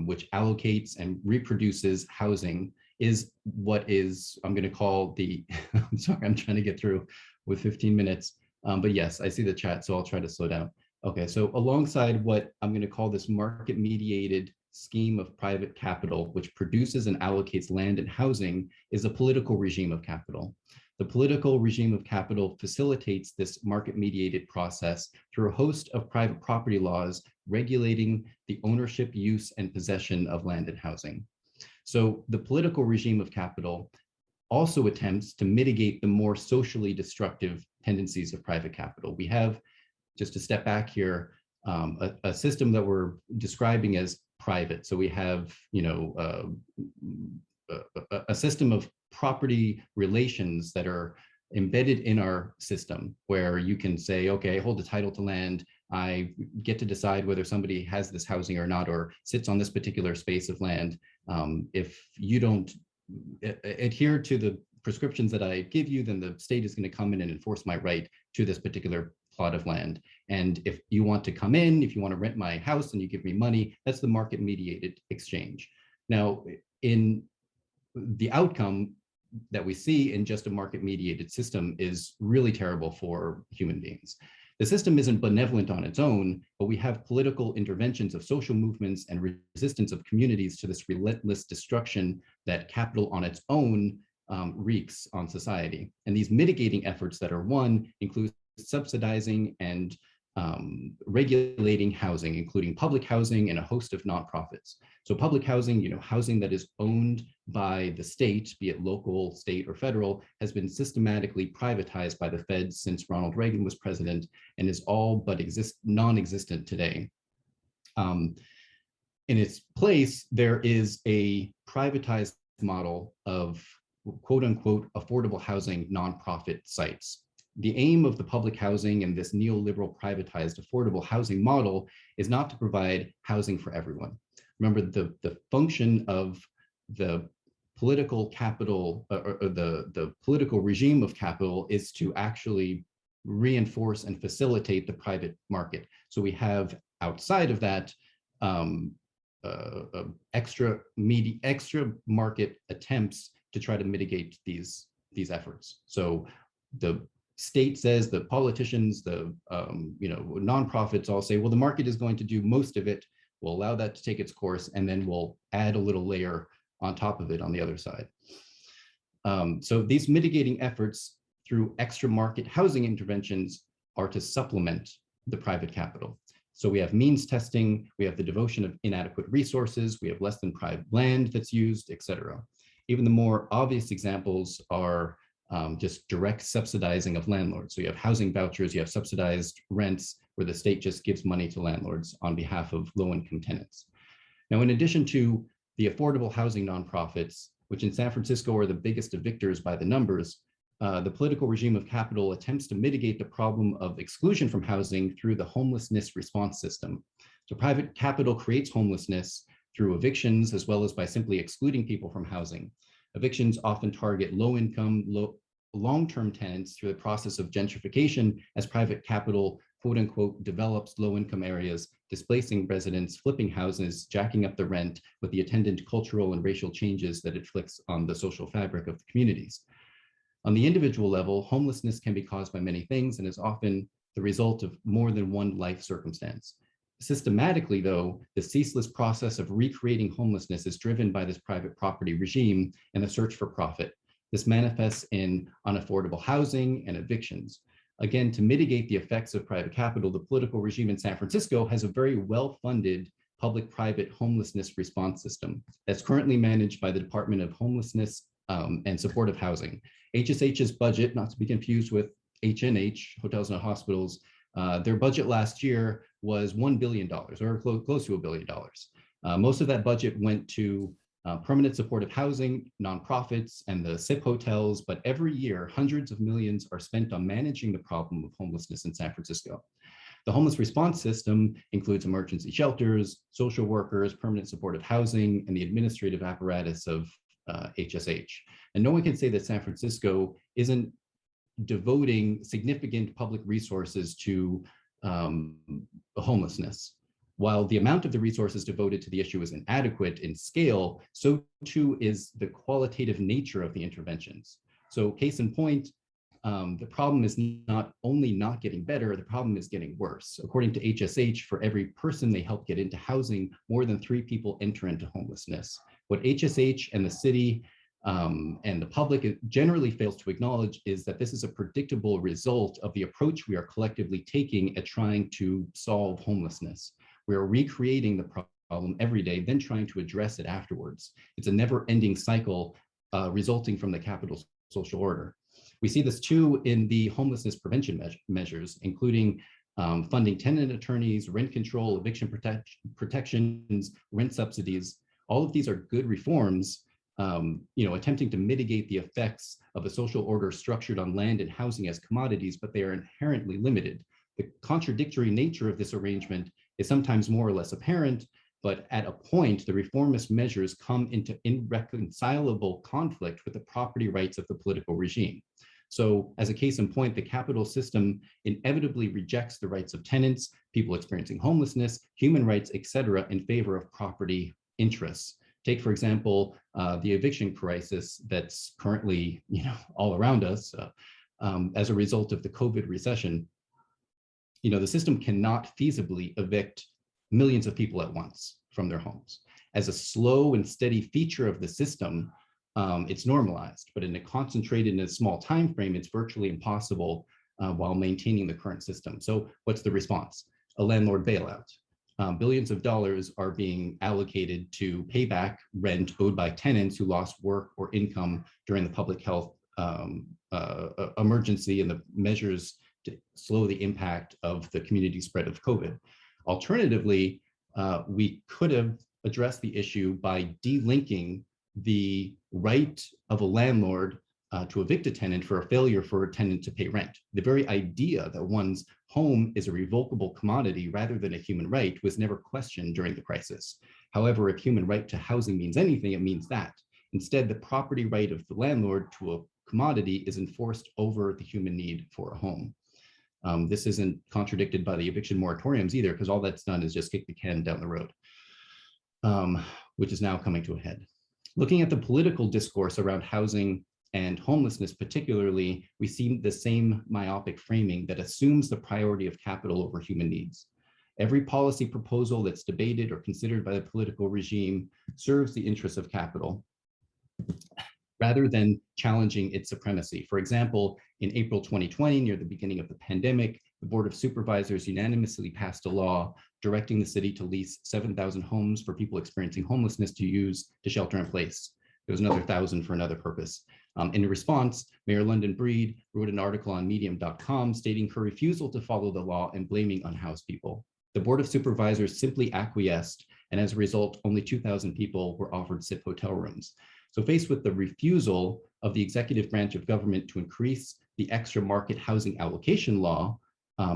which allocates and reproduces housing, is what is, I'm going to call the, I'm sorry, I'm trying to get through with 15 minutes, but yes, I see the chat, so I'll try to slow down. Okay, so alongside what I'm going to call this market-mediated scheme of private capital, which produces and allocates land and housing, is a political regime of capital. The political regime of capital facilitates this market-mediated process through a host of private property laws regulating the ownership, use, and possession of land and housing. So the political regime of capital also attempts to mitigate the more socially destructive tendencies of private capital. We have, just to step back here, a system that we're describing as private. So we have, you know, a system of property relations that are embedded in our system, where you can say, okay, I hold the title to land, I get to decide whether somebody has this housing or not, or sits on this particular space of land. If you don't adhere to the prescriptions that I give you, then the state is going to come in and enforce my right to this particular plot of land. And if you want to come in, if you want to rent my house and you give me money, that's the market mediated exchange. Now, in the outcome that we see in just a market mediated system is really terrible for human beings. The system isn't benevolent on its own, but we have political interventions of social movements and resistance of communities to this relentless destruction that capital on its own wreaks on society. And these mitigating efforts that are one include subsidizing and regulating housing, including public housing and a host of nonprofits. So public housing, you know, housing that is owned by the state, be it local, state, or federal, has been systematically privatized by the feds since Ronald Reagan was president and is all but non-existent today. In its place, there is a privatized model of quote unquote affordable housing nonprofit sites. The aim of the public housing and this neoliberal privatized affordable housing model is not to provide housing for everyone. Remember, the function of the political capital or the political regime of capital is to actually reinforce and facilitate the private market. So we have outside of that extra market attempts to try to mitigate these efforts. So the state says, the politicians, the nonprofits all say, well, the market is going to do most of it. We'll allow that to take its course, and then we'll add a little layer on top of it on the other side. So these mitigating efforts through extra market housing interventions are to supplement the private capital. So we have means testing, we have the devotion of inadequate resources, we have less than private land that's used, et cetera. Even the more obvious examples are just direct subsidizing of landlords. So you have housing vouchers, you have subsidized rents where the state just gives money to landlords on behalf of low-income tenants. Now, in addition to the affordable housing nonprofits, which in San Francisco are the biggest evictors by the numbers, the political regime of capital attempts to mitigate the problem of exclusion from housing through the homelessness response system. So private capital creates homelessness through evictions, as well as by simply excluding people from housing. Evictions often target low-income, long-term tenants through the process of gentrification as private capital, quote unquote, develops low-income areas, displacing residents, flipping houses, jacking up the rent with the attendant cultural and racial changes that it inflicts on the social fabric of the communities. On the individual level, homelessness can be caused by many things and is often the result of more than one life circumstance. Systematically, though, the ceaseless process of recreating homelessness is driven by this private property regime and the search for profit. This manifests in unaffordable housing and evictions. Again, to mitigate the effects of private capital, the political regime in San Francisco has a very well-funded public-private homelessness response system that's currently managed by the Department of Homelessness and Supportive Housing. HSH's budget, not to be confused with HNH, Hotels and Hospitals, their budget last year was $1 billion, or close to $1 billion. Most of that budget went to permanent supportive housing, nonprofits, and the SIP hotels, but every year, hundreds of millions are spent on managing the problem of homelessness in San Francisco. The homeless response system includes emergency shelters, social workers, permanent supportive housing, and the administrative apparatus of HSH. And no one can say that San Francisco isn't devoting significant public resources to homelessness. While the amount of the resources devoted to the issue is inadequate in scale, so too is the qualitative nature of the interventions. So case in point, the problem is not only not getting better, the problem is getting worse. According to HSH, for every person they help get into housing, more than 3 people enter into homelessness. What HSH and the city and the public generally fails to acknowledge is that this is a predictable result of the approach we are collectively taking at trying to solve homelessness. We are recreating the problem every day, then trying to address it afterwards. It's a never-ending cycle resulting from the capital social order. We see this too in the homelessness prevention measures, including funding tenant attorneys, rent control, eviction protections, rent subsidies. All of these are good reforms, attempting to mitigate the effects of a social order structured on land and housing as commodities, but they are inherently limited. The contradictory nature of this arrangement is sometimes more or less apparent, but at a point, the reformist measures come into irreconcilable conflict with the property rights of the political regime. So as a case in point, the capital system inevitably rejects the rights of tenants, people experiencing homelessness, human rights, et cetera, in favor of property interests. Take, for example, the eviction crisis that's currently all around us as a result of the COVID recession. The system cannot feasibly evict millions of people at once from their homes. As a slow and steady feature of the system, it's normalized, but concentrated in a small time frame, it's virtually impossible while maintaining the current system. So what's the response? A landlord bailout. Billions of dollars are being allocated to pay back rent owed by tenants who lost work or income during the public health emergency and the measures to slow the impact of the community spread of COVID. Alternatively, we could have addressed the issue by delinking the right of a landlord to evict a tenant for a failure for a tenant to pay rent. The very idea that one's home is a revocable commodity rather than a human right was never questioned during the crisis. However, if human right to housing means anything, it means that. Instead, the property right of the landlord to a commodity is enforced over the human need for a home. This isn't contradicted by the eviction moratoriums either, because all that's done is just kick the can down the road, which is now coming to a head. Looking at the political discourse around housing and homelessness particularly, we see the same myopic framing that assumes the priority of capital over human needs. Every policy proposal that's debated or considered by the political regime serves the interests of capital rather than challenging its supremacy. For example, in April 2020, near the beginning of the pandemic, the Board of Supervisors unanimously passed a law directing the city to lease 7,000 homes for people experiencing homelessness to use to shelter in place. There was another 1,000 for another purpose. In response, Mayor London Breed wrote an article on medium.com stating her refusal to follow the law and blaming unhoused people. The Board of Supervisors simply acquiesced, and as a result, only 2,000 people were offered SIP hotel rooms. So faced with the refusal of the executive branch of government to increase the extra market housing allocation law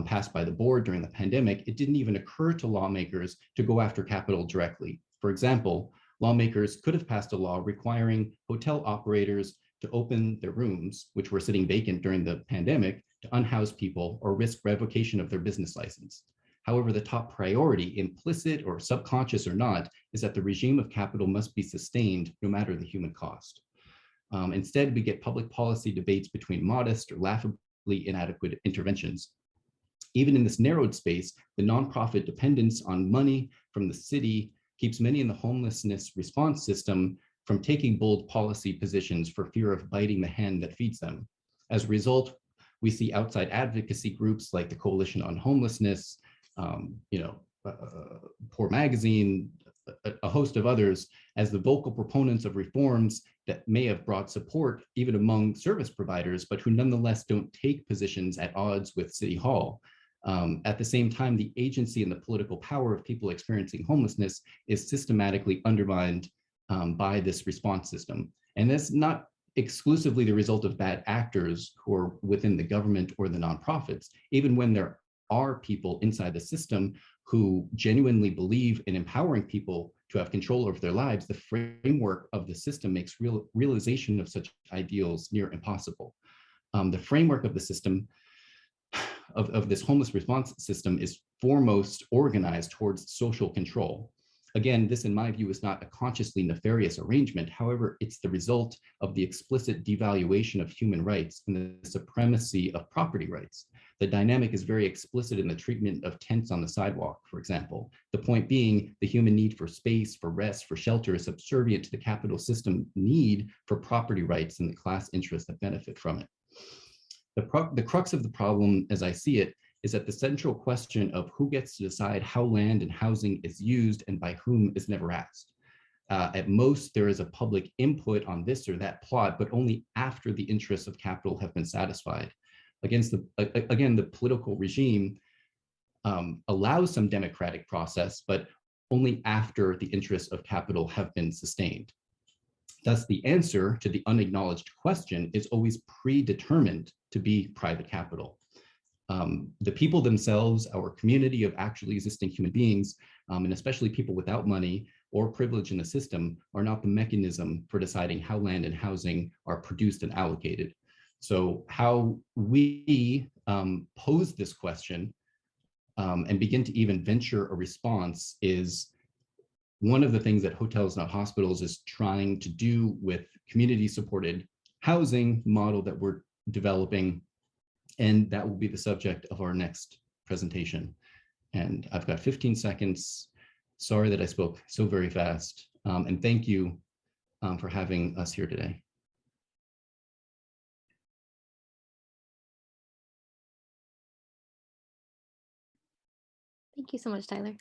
passed by the board during the pandemic, it didn't even occur to lawmakers to go after capital directly. For example, lawmakers could have passed a law requiring hotel operators to open their rooms, which were sitting vacant during the pandemic, to unhoused people or risk revocation of their business license. However, the top priority, implicit or subconscious or not, is that the regime of capital must be sustained no matter the human cost. Instead, we get public policy debates between modest or laughably inadequate interventions. Even in this narrowed space, the nonprofit dependence on money from the city keeps many in the homelessness response system from taking bold policy positions for fear of biting the hand that feeds them. As a result, we see outside advocacy groups like the Coalition on Homelessness, Poor Magazine, a host of others as the vocal proponents of reforms that may have brought support even among service providers, but who nonetheless don't take positions at odds with City Hall. At the same time, the agency and the political power of people experiencing homelessness is systematically undermined by this response system. And that's not exclusively the result of bad actors who are within the government or the nonprofits. Even when there are people inside the system who genuinely believe in empowering people to have control over their lives, the framework of the system makes realization of such ideals near impossible. The framework of the system, of this homeless response system, is foremost organized towards social control. Again, this in my view is not a consciously nefarious arrangement. However, it's the result of the explicit devaluation of human rights and the supremacy of property rights. The dynamic is very explicit in the treatment of tents on the sidewalk, for example. The point being, the human need for space, for rest, for shelter is subservient to the capital system need for property rights and the class interests that benefit from it. The crux of the problem, as I see it, is that the central question of who gets to decide how land and housing is used and by whom is never asked. At most, there is a public input on this or that plot, but only after the interests of capital have been satisfied. Again, the political regime allows some democratic process, but only after the interests of capital have been sustained. Thus, the answer to the unacknowledged question is always predetermined to be private capital. The people themselves, our community of actually existing human beings, and especially people without money or privilege in the system, are not the mechanism for deciding how land and housing are produced and allocated. So how we pose this question and begin to even venture a response is one of the things that Hotels Not Hospitals is trying to do with community-supported housing model that we're developing. And that will be the subject of our next presentation. And I've got 15 seconds. Sorry that I spoke so very fast. And thank you for having us here today. Thank you so much, Tyler.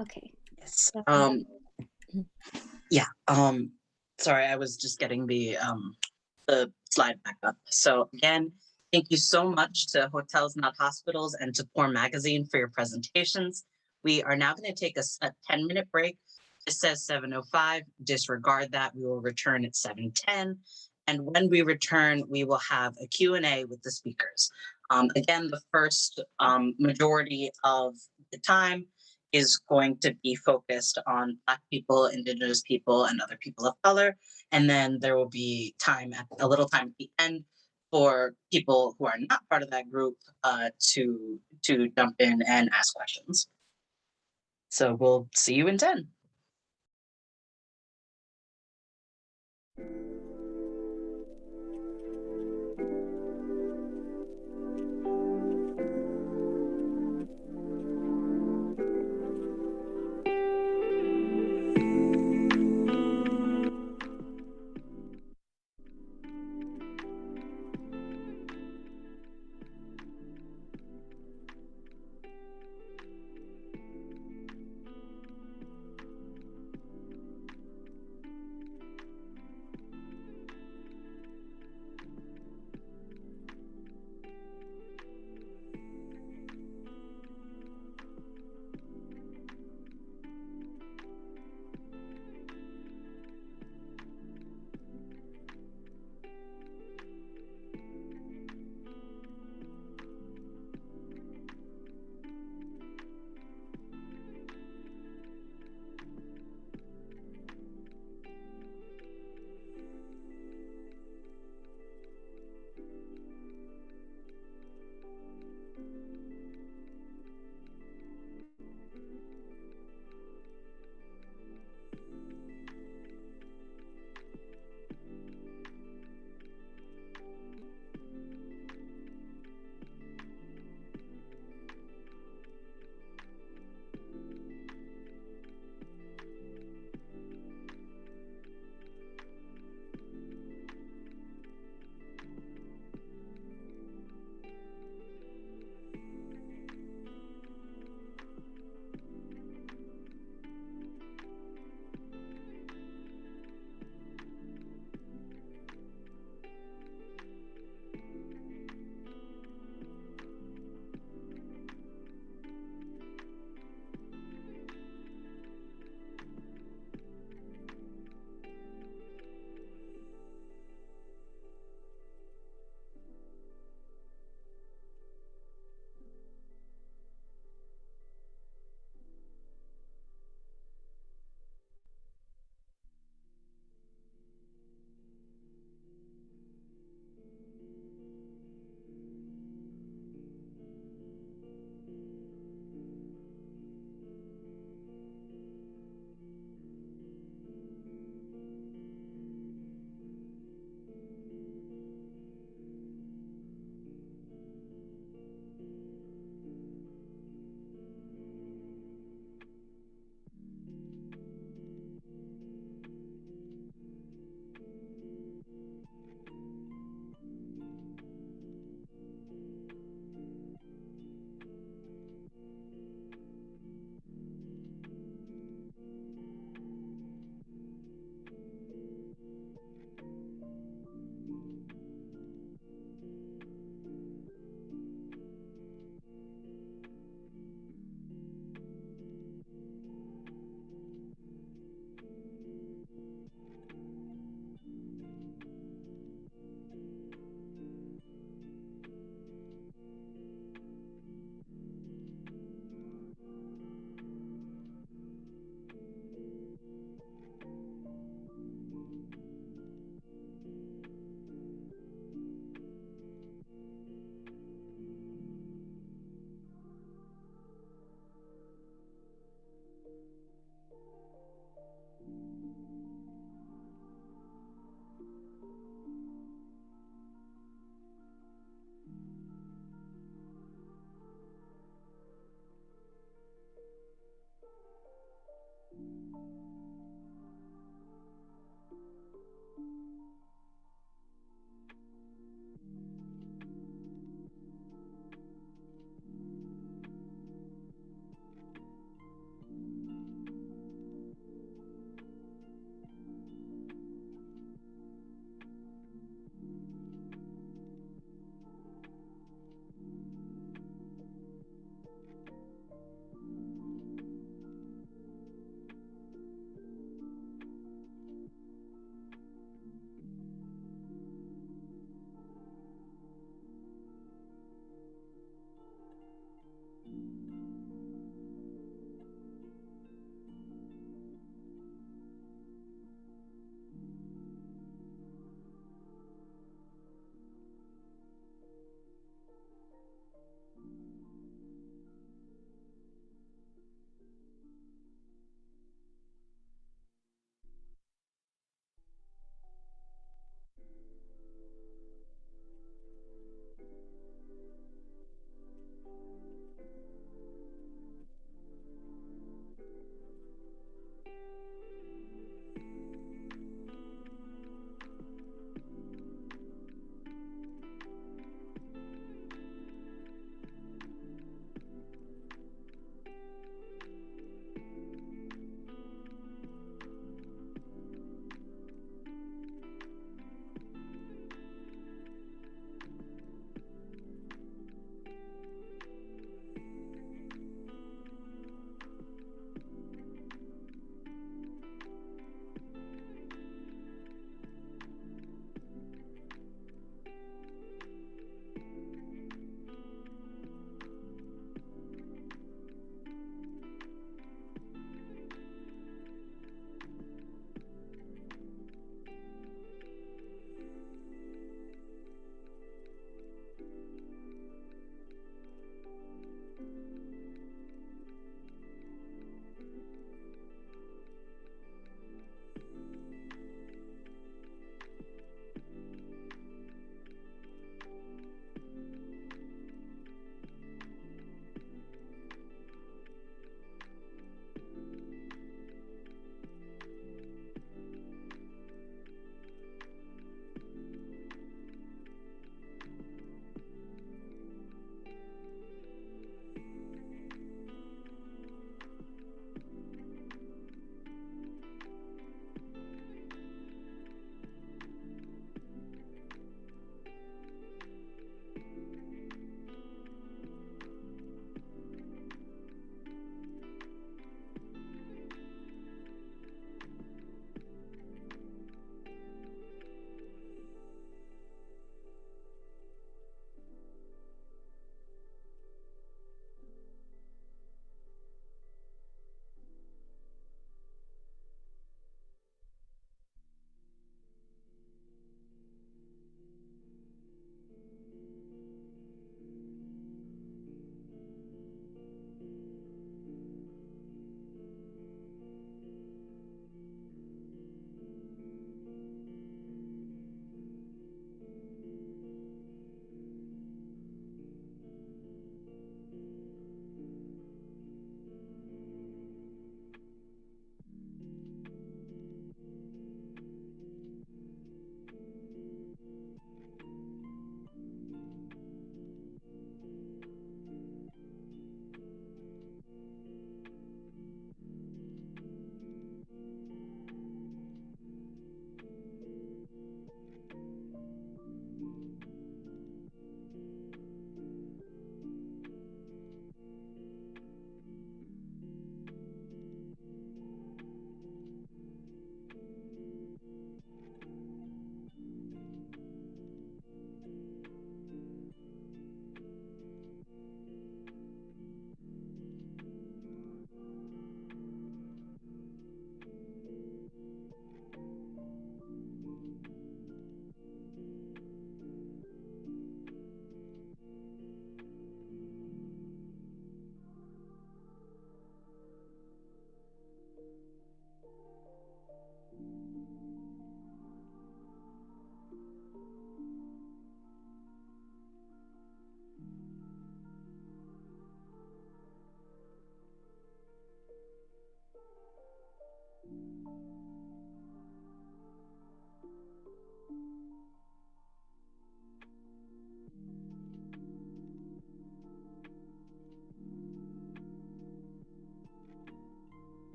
Okay. Yes. Yeah. Sorry, I was just getting the slide back up. So again, thank you so much to Hotels Not Hospitals and to Poor Magazine for your presentations. We are now going to take a 10-minute break. It says 7:05. Disregard that. We will return at 7:10. And when we return, we will have a Q&A with the speakers. Again, the first majority of the time is going to be focused on Black people, Indigenous people, and other people of color. And then there will be a little time at the end for people who are not part of that group to jump in and ask questions. So we'll see you in 10.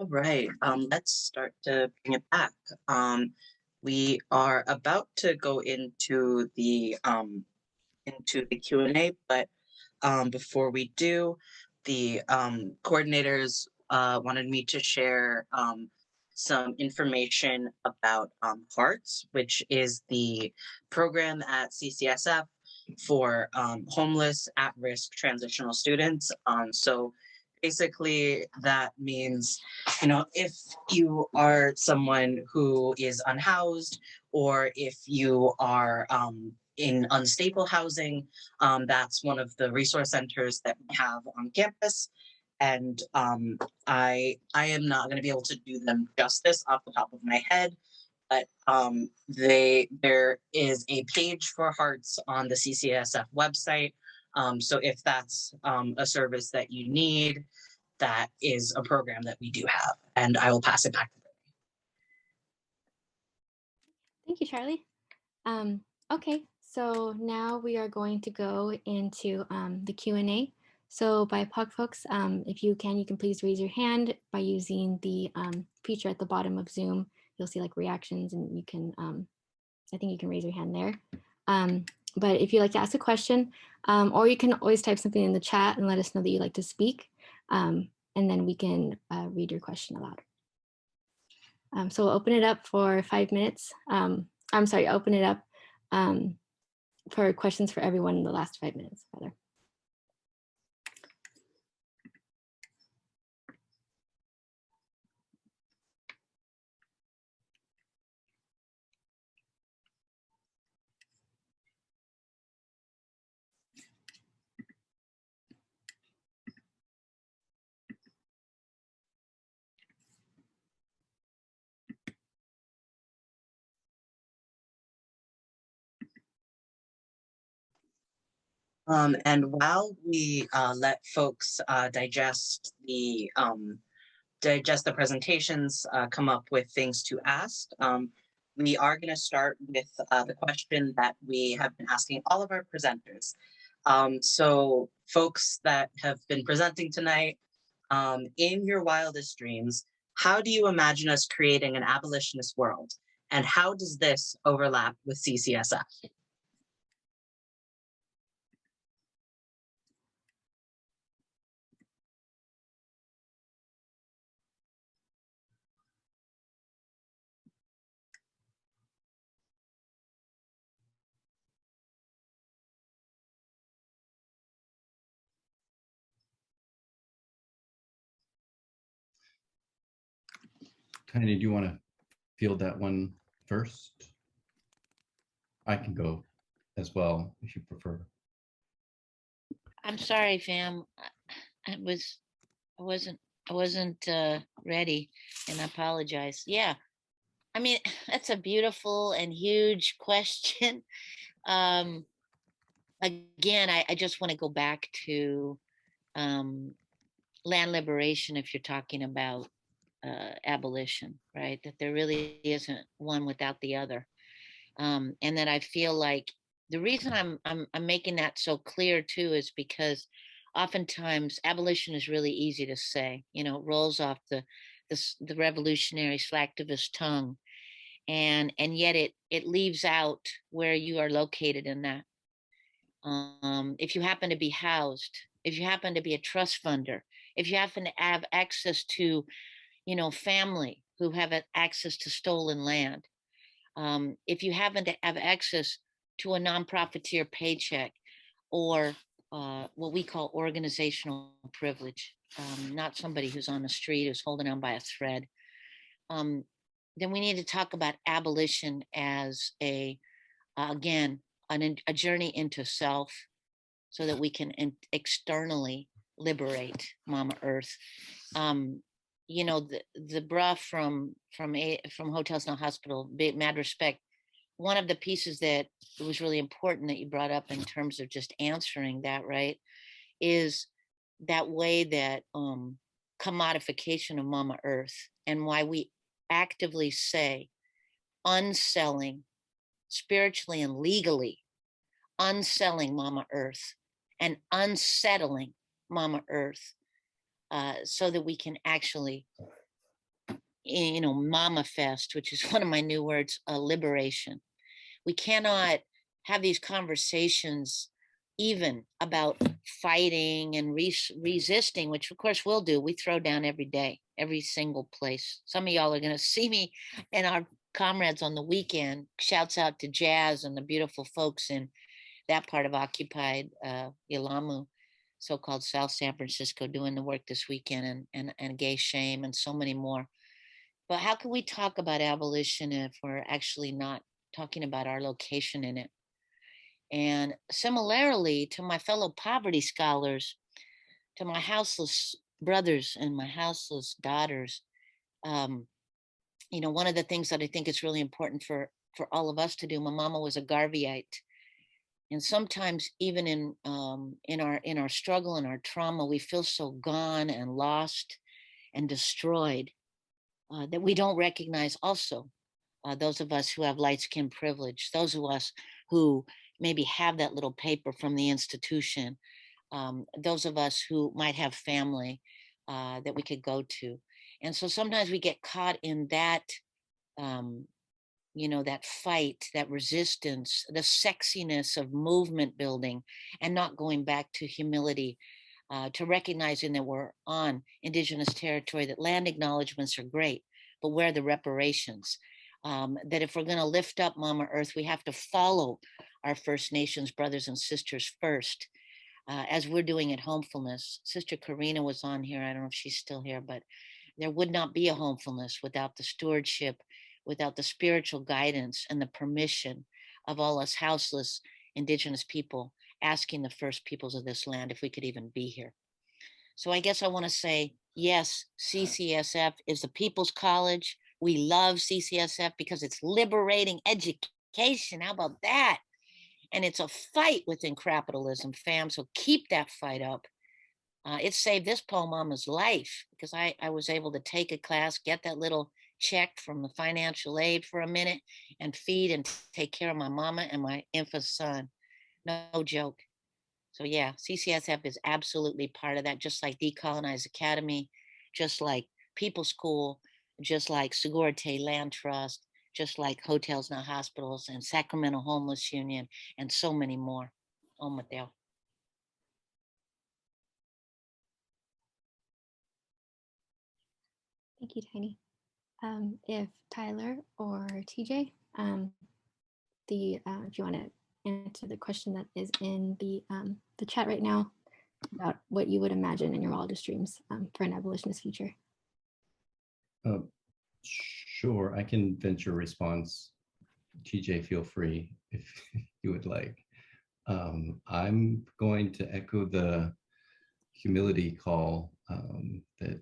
All right, let's start to bring it back. We are about to go into the Q&A, but before we do, the coordinators wanted me to share some information about HEARTS, which is the program at CCSF for homeless at-risk transitional students. So basically that means, you know, if you are someone who is unhoused, or if you are in unstable housing, that's one of the resource centers that we have on campus. And I am not going to be able to do them justice off the top of my head, but there is a page for HEARTS on the CCSF website. So if that's a service that you need, that is a program that we do have. And I will pass it back to them. Thank you, Charlie. Okay, so now we are going to go into the Q&A. So BIPOC folks, if you can please raise your hand by using the feature at the bottom of Zoom. You'll see like reactions, and you can, I think you can raise your hand there. But if you'd like to ask a question, or you can always type something in the chat and let us know that you'd like to speak, and then we can read your question aloud. So we'll open it up for 5 minutes. I'm sorry, open it up for questions for everyone in the last 5 minutes, rather. And while we let folks digest the presentations, come up with things to ask, we are going to start with the question that we have been asking all of our presenters. So folks that have been presenting tonight, in your wildest dreams, how do you imagine us creating an abolitionist world? And how does this overlap with CCSF? Tiny, do you want to field that one first? I can go as well if you prefer. I'm sorry, fam. I wasn't ready, and I apologize. Yeah, I mean, that's a beautiful and huge question. Again, I just want to go back to land liberation if you're talking about abolition, right? That there really isn't one without the other. And that I feel like the reason I'm making that so clear too is because oftentimes abolition is really easy to say, you know, it rolls off the revolutionary slacktivist tongue, and yet it leaves out where you are located in that. If you happen to be housed, if you happen to be a trust funder, if you happen to have access to, you know, family who have access to stolen land, if you happen to have access to a non-profiteer paycheck, or what we call organizational privilege, not somebody who's on the street who's holding on by a thread, then we need to talk about abolition as again, a journey into self, so that we can externally liberate Mama Earth. You know, the bruh from Hotels Not Hospital, big mad respect. One of the pieces that was really important that you brought up in terms of just answering that, right, is that way that commodification of Mama Earth, and why we actively say unselling spiritually and legally, unselling Mama Earth and unsettling Mama Earth, so that we can actually Mama Fest, which is one of my new words, liberation. We cannot have these conversations even about fighting and resisting, which of course we'll do. We throw down every day, every single place. Some of y'all are going to see me and our comrades on the weekend. Shouts out to Jazz and the beautiful folks in that part of occupied Ilamu, so-called South San Francisco, doing the work this weekend, and Gay Shame and so many more. But how can we talk about abolition if we're actually not talking about our location in it? And similarly to my fellow poverty scholars, to my houseless brothers and my houseless daughters, one of the things that I think is really important for all of us to do, my mama was a Garveyite. And sometimes even in our struggle and our trauma, we feel so gone and lost and destroyed that we don't recognize also those of us who have light skin privilege, those of us who maybe have that little paper from the institution, those of us who might have family that we could go to. And so sometimes we get caught in that, that fight, that resistance, the sexiness of movement building, and not going back to humility, to recognizing that we're on Indigenous territory, that land acknowledgements are great, but where are the reparations? That if we're going to lift up Mama Earth, we have to follow our First Nations brothers and sisters first, as we're doing at Homefulness. Sister Karina was on here. I don't know if she's still here, but there would not be a Homefulness without the stewardship, without the spiritual guidance and the permission of all us houseless Indigenous people asking the first peoples of this land if we could even be here. So I guess I want to say, yes, CCSF is the People's College. We love CCSF because it's liberating education. How about that? And it's a fight within capitalism, fam. So keep that fight up. It saved this poor mama's life because I was able to take a class, get that little check from the financial aid for a minute, and feed and take care of my mama and my infant son. No joke. So yeah, CCSF is absolutely part of that, just like Decolonize Academy, just like People School, just like Segurite Land Trust, just like Hotels Not Hospitals and Sacramento Homeless Union, and so many more. Oh, Mateo. Thank you, Tiny. If Tyler or TJ, if you want to answer the question that is in the chat right now about what you would imagine in your wildest dreams for an abolitionist future. Sure, I can venture a response. TJ, feel free if you would like. I'm going to echo the humility call that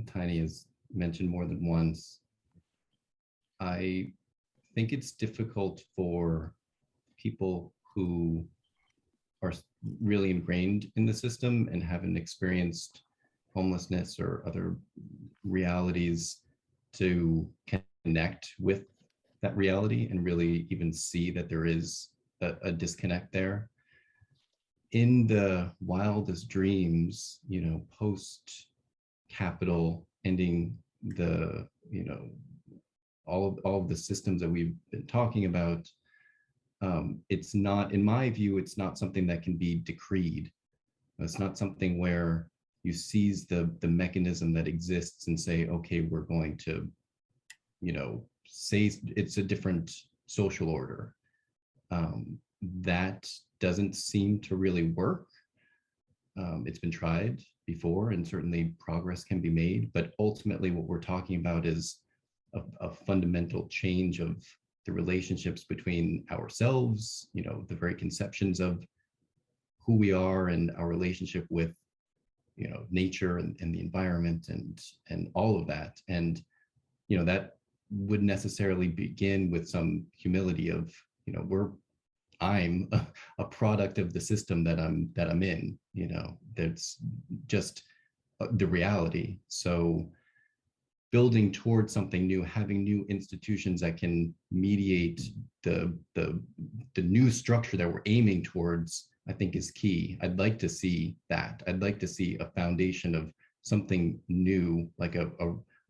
Tiny has mentioned more than once. I think it's difficult for people who are really ingrained in the system and haven't experienced homelessness or other realities to connect with that reality and really even see that there is a disconnect there. In the wildest dreams, post capital, ending the, all of the systems that we've been talking about, it's not, in my view, it's not something that can be decreed. It's not something where you seize the mechanism that exists and say, okay, we're going to, say it's a different social order. That doesn't seem to really work. It's been tried before, and certainly progress can be made, but ultimately what we're talking about is a fundamental change of the relationships between ourselves, the very conceptions of who we are and our relationship with, nature and the environment and all of that. And, that would necessarily begin with some humility of, I'm a product of the system that I'm in, that's just the reality. So building towards something new, having new institutions that can mediate the new structure that we're aiming towards, I think is key. I'd like to see that. I'd like to see a foundation of something new, like a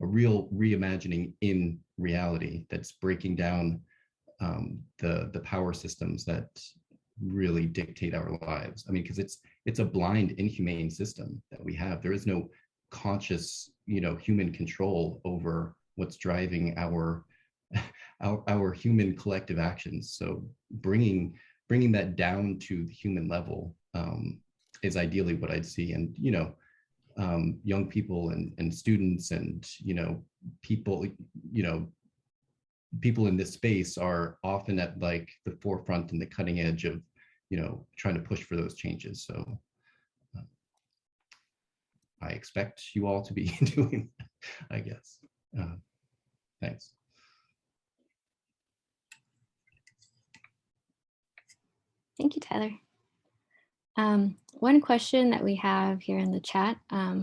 real reimagining in reality that's breaking down the power systems that really dictate our lives. I mean, because it's a blind, inhumane system that we have. There is no conscious, human control over what's driving our human collective actions. So bringing that down to the human level is ideally what I'd see. And young people and students and people people in this space are often at like the forefront and the cutting edge of trying to push for those changes. So I expect you all to be doing that, I guess. Thanks. Thank you, Tyler. One question that we have here in the chat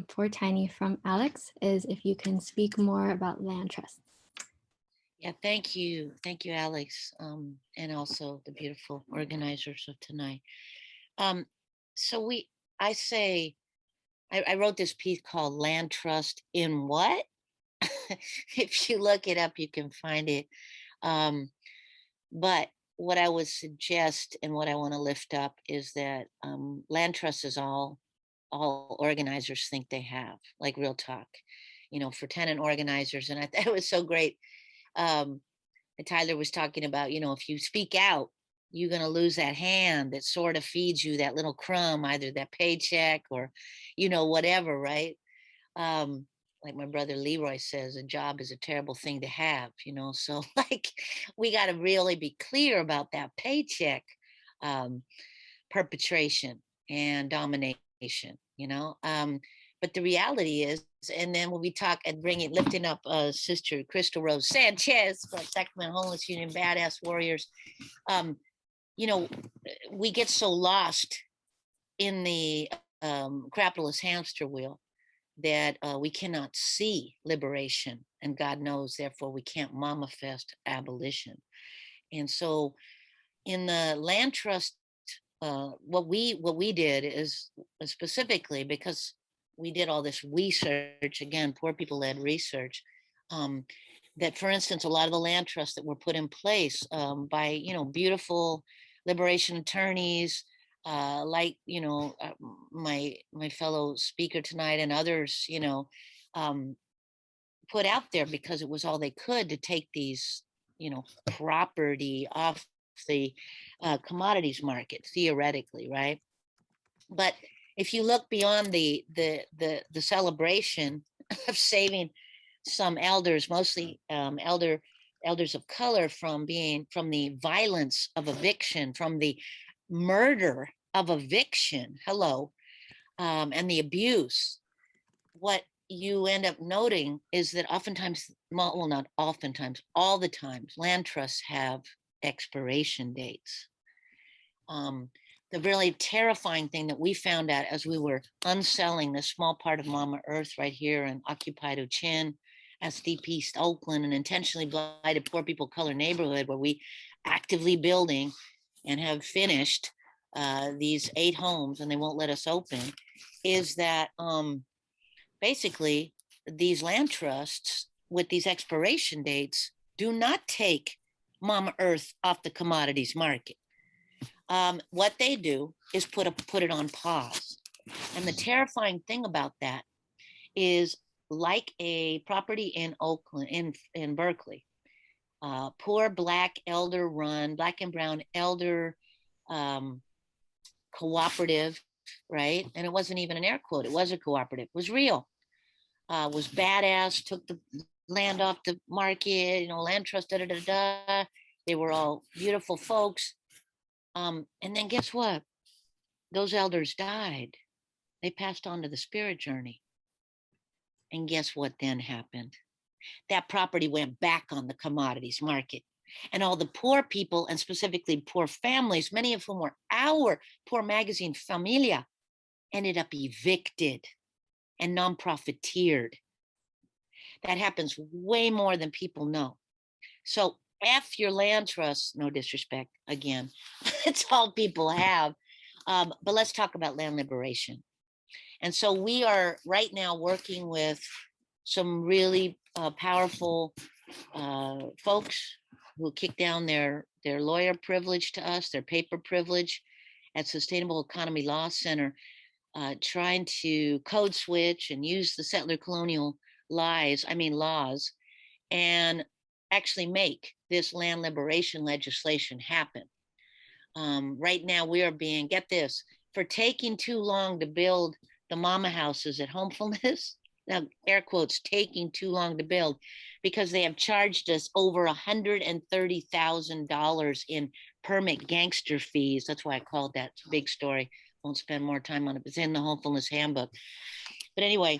for Tiny from Alex is if you can speak more about land trusts. Yeah, thank you, Alex, and also the beautiful organizers of tonight. So I wrote this piece called "Land Trust in What?" If you look it up, you can find it. But what I would suggest and what I want to lift up is that land trust is all organizers think they have, like real talk, for tenant organizers. And I thought it was so great. Tyler was talking about, if you speak out, you're going to lose that hand that sort of feeds you that little crumb, either that paycheck or, whatever, right? Like my brother Leroy says, a job is a terrible thing to have, so like we got to really be clear about that paycheck perpetration and domination, but the reality is, and then when we talk and lifting up Sister Crystal Rose Sanchez from Sacramento Homeless Union, Badass Warriors, we get so lost in the capitalist hamster wheel that we cannot see liberation, and God knows, therefore we can't manifest abolition. And so in the land trust, what we did is specifically because we did all this research, again, poor people led research, that for instance, a lot of the land trusts that were put in place by, beautiful liberation attorneys, like, my fellow speaker tonight and others, put out there because it was all they could to take these, property off the commodities market, theoretically, right? But if you look beyond the celebration of saving some elders, mostly elders of color, from the violence of eviction, from the murder of eviction, and the abuse, what you end up noting is that oftentimes, well, not oftentimes, all the times, land trusts have expiration dates. The really terrifying thing that we found out as we were unselling this small part of Mama Earth right here in occupied Ochin, as Deep East Oakland, an intentionally blighted poor people color neighborhood where we actively building and have finished these 8 homes, and they won't let us open, is that basically these land trusts with these expiration dates do not take Mama Earth off the commodities market. What they do is put it on pause. And the terrifying thing about that is, like a property in Oakland, in Berkeley, poor Black elder run, Black and brown elder cooperative, right? And it wasn't even an air quote, it was a cooperative, it was real, was badass, took the land off the market, land trust, They were all beautiful folks. And then guess what? Those elders died. They passed on to the spirit journey. And guess what then happened? That property went back on the commodities market. And all the poor people, and specifically poor families, many of whom were our poor magazine familia, ended up evicted and non-profiteered. That happens way more than people know. So F your land trust, no disrespect, again, it's all people have. But let's talk about land liberation. And so we are right now working with some really powerful folks who kicked down their lawyer privilege to us, their paper privilege at Sustainable Economy Law Center, trying to code switch and use the settler colonial laws, and actually make this land liberation legislation happen. Right now we are being, get this, for taking too long to build the mama houses at Homefulness, now air quotes, taking too long to build, because they have charged us over $130,000 in permit gangster fees. That's why I called that. It's a big story. Won't spend more time on it. It's in the Homefulness handbook. But anyway,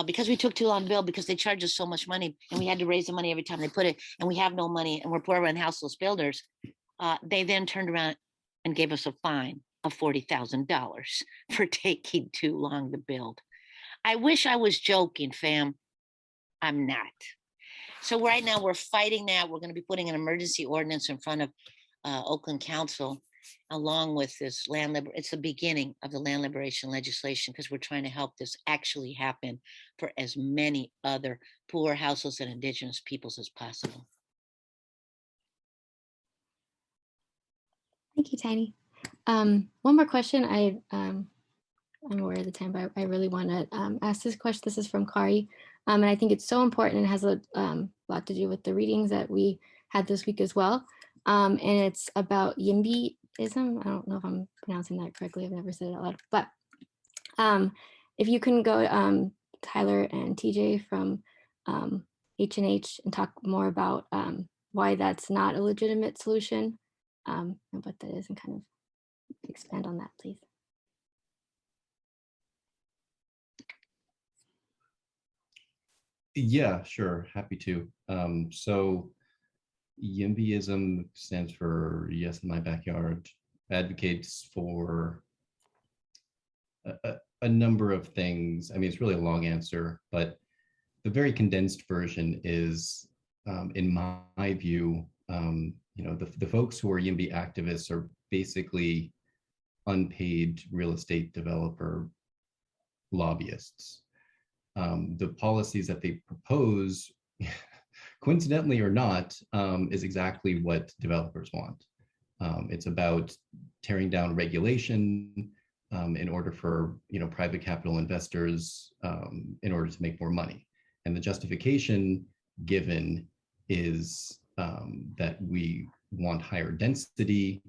because we took too long to build, because they charged us so much money and we had to raise the money every time they put it, and we have no money and we're poor and houseless builders, they then turned around and gave us a fine of $40,000 for taking too long to build. I wish I was joking, fam. I'm not. So right now we're fighting that. We're going to be putting an emergency ordinance in front of Oakland Council, along with this it's the beginning of the land liberation legislation, because we're trying to help this actually happen for as many other poor, houseless, and indigenous peoples as possible. Thank you, Tiny. One more question. I'm aware of the time, but I really want to ask this question. This is from Kari, and I think it's so important and has a lot to do with the readings that we had this week as well. And it's about YIMBYism. I don't know if I'm pronouncing that correctly. I've never said it out loud. But if you can go, Tyler and TJ from H&H, and talk more about why that's not a legitimate solution, and what that is, and kind of expand on that, please. Yeah, sure, happy to. So YIMBYism stands for Yes in My Backyard, advocates for a number of things. I mean, it's really a long answer, but the very condensed version is, in my view, the folks who are YIMBY activists are basically unpaid real estate developer lobbyists. The policies that they propose, coincidentally or not, is exactly what developers want. It's about tearing down regulation in order for private capital investors in order to make more money. And the justification given is that we want higher density,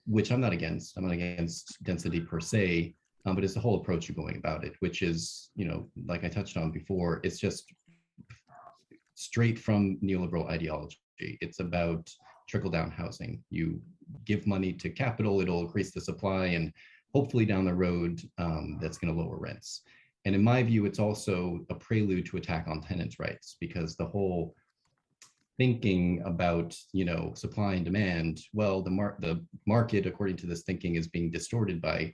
which I'm not against. I'm not against density per se, but it's the whole approach you're going about it, which is, like I touched on before, it's just straight from neoliberal ideology. It's about trickle-down housing. You give money to capital, it'll increase the supply, and hopefully down the road, that's going to lower rents. And in my view, it's also a prelude to attack on tenants' rights, because the whole thinking about supply and demand, well, the market, according to this thinking, is being distorted by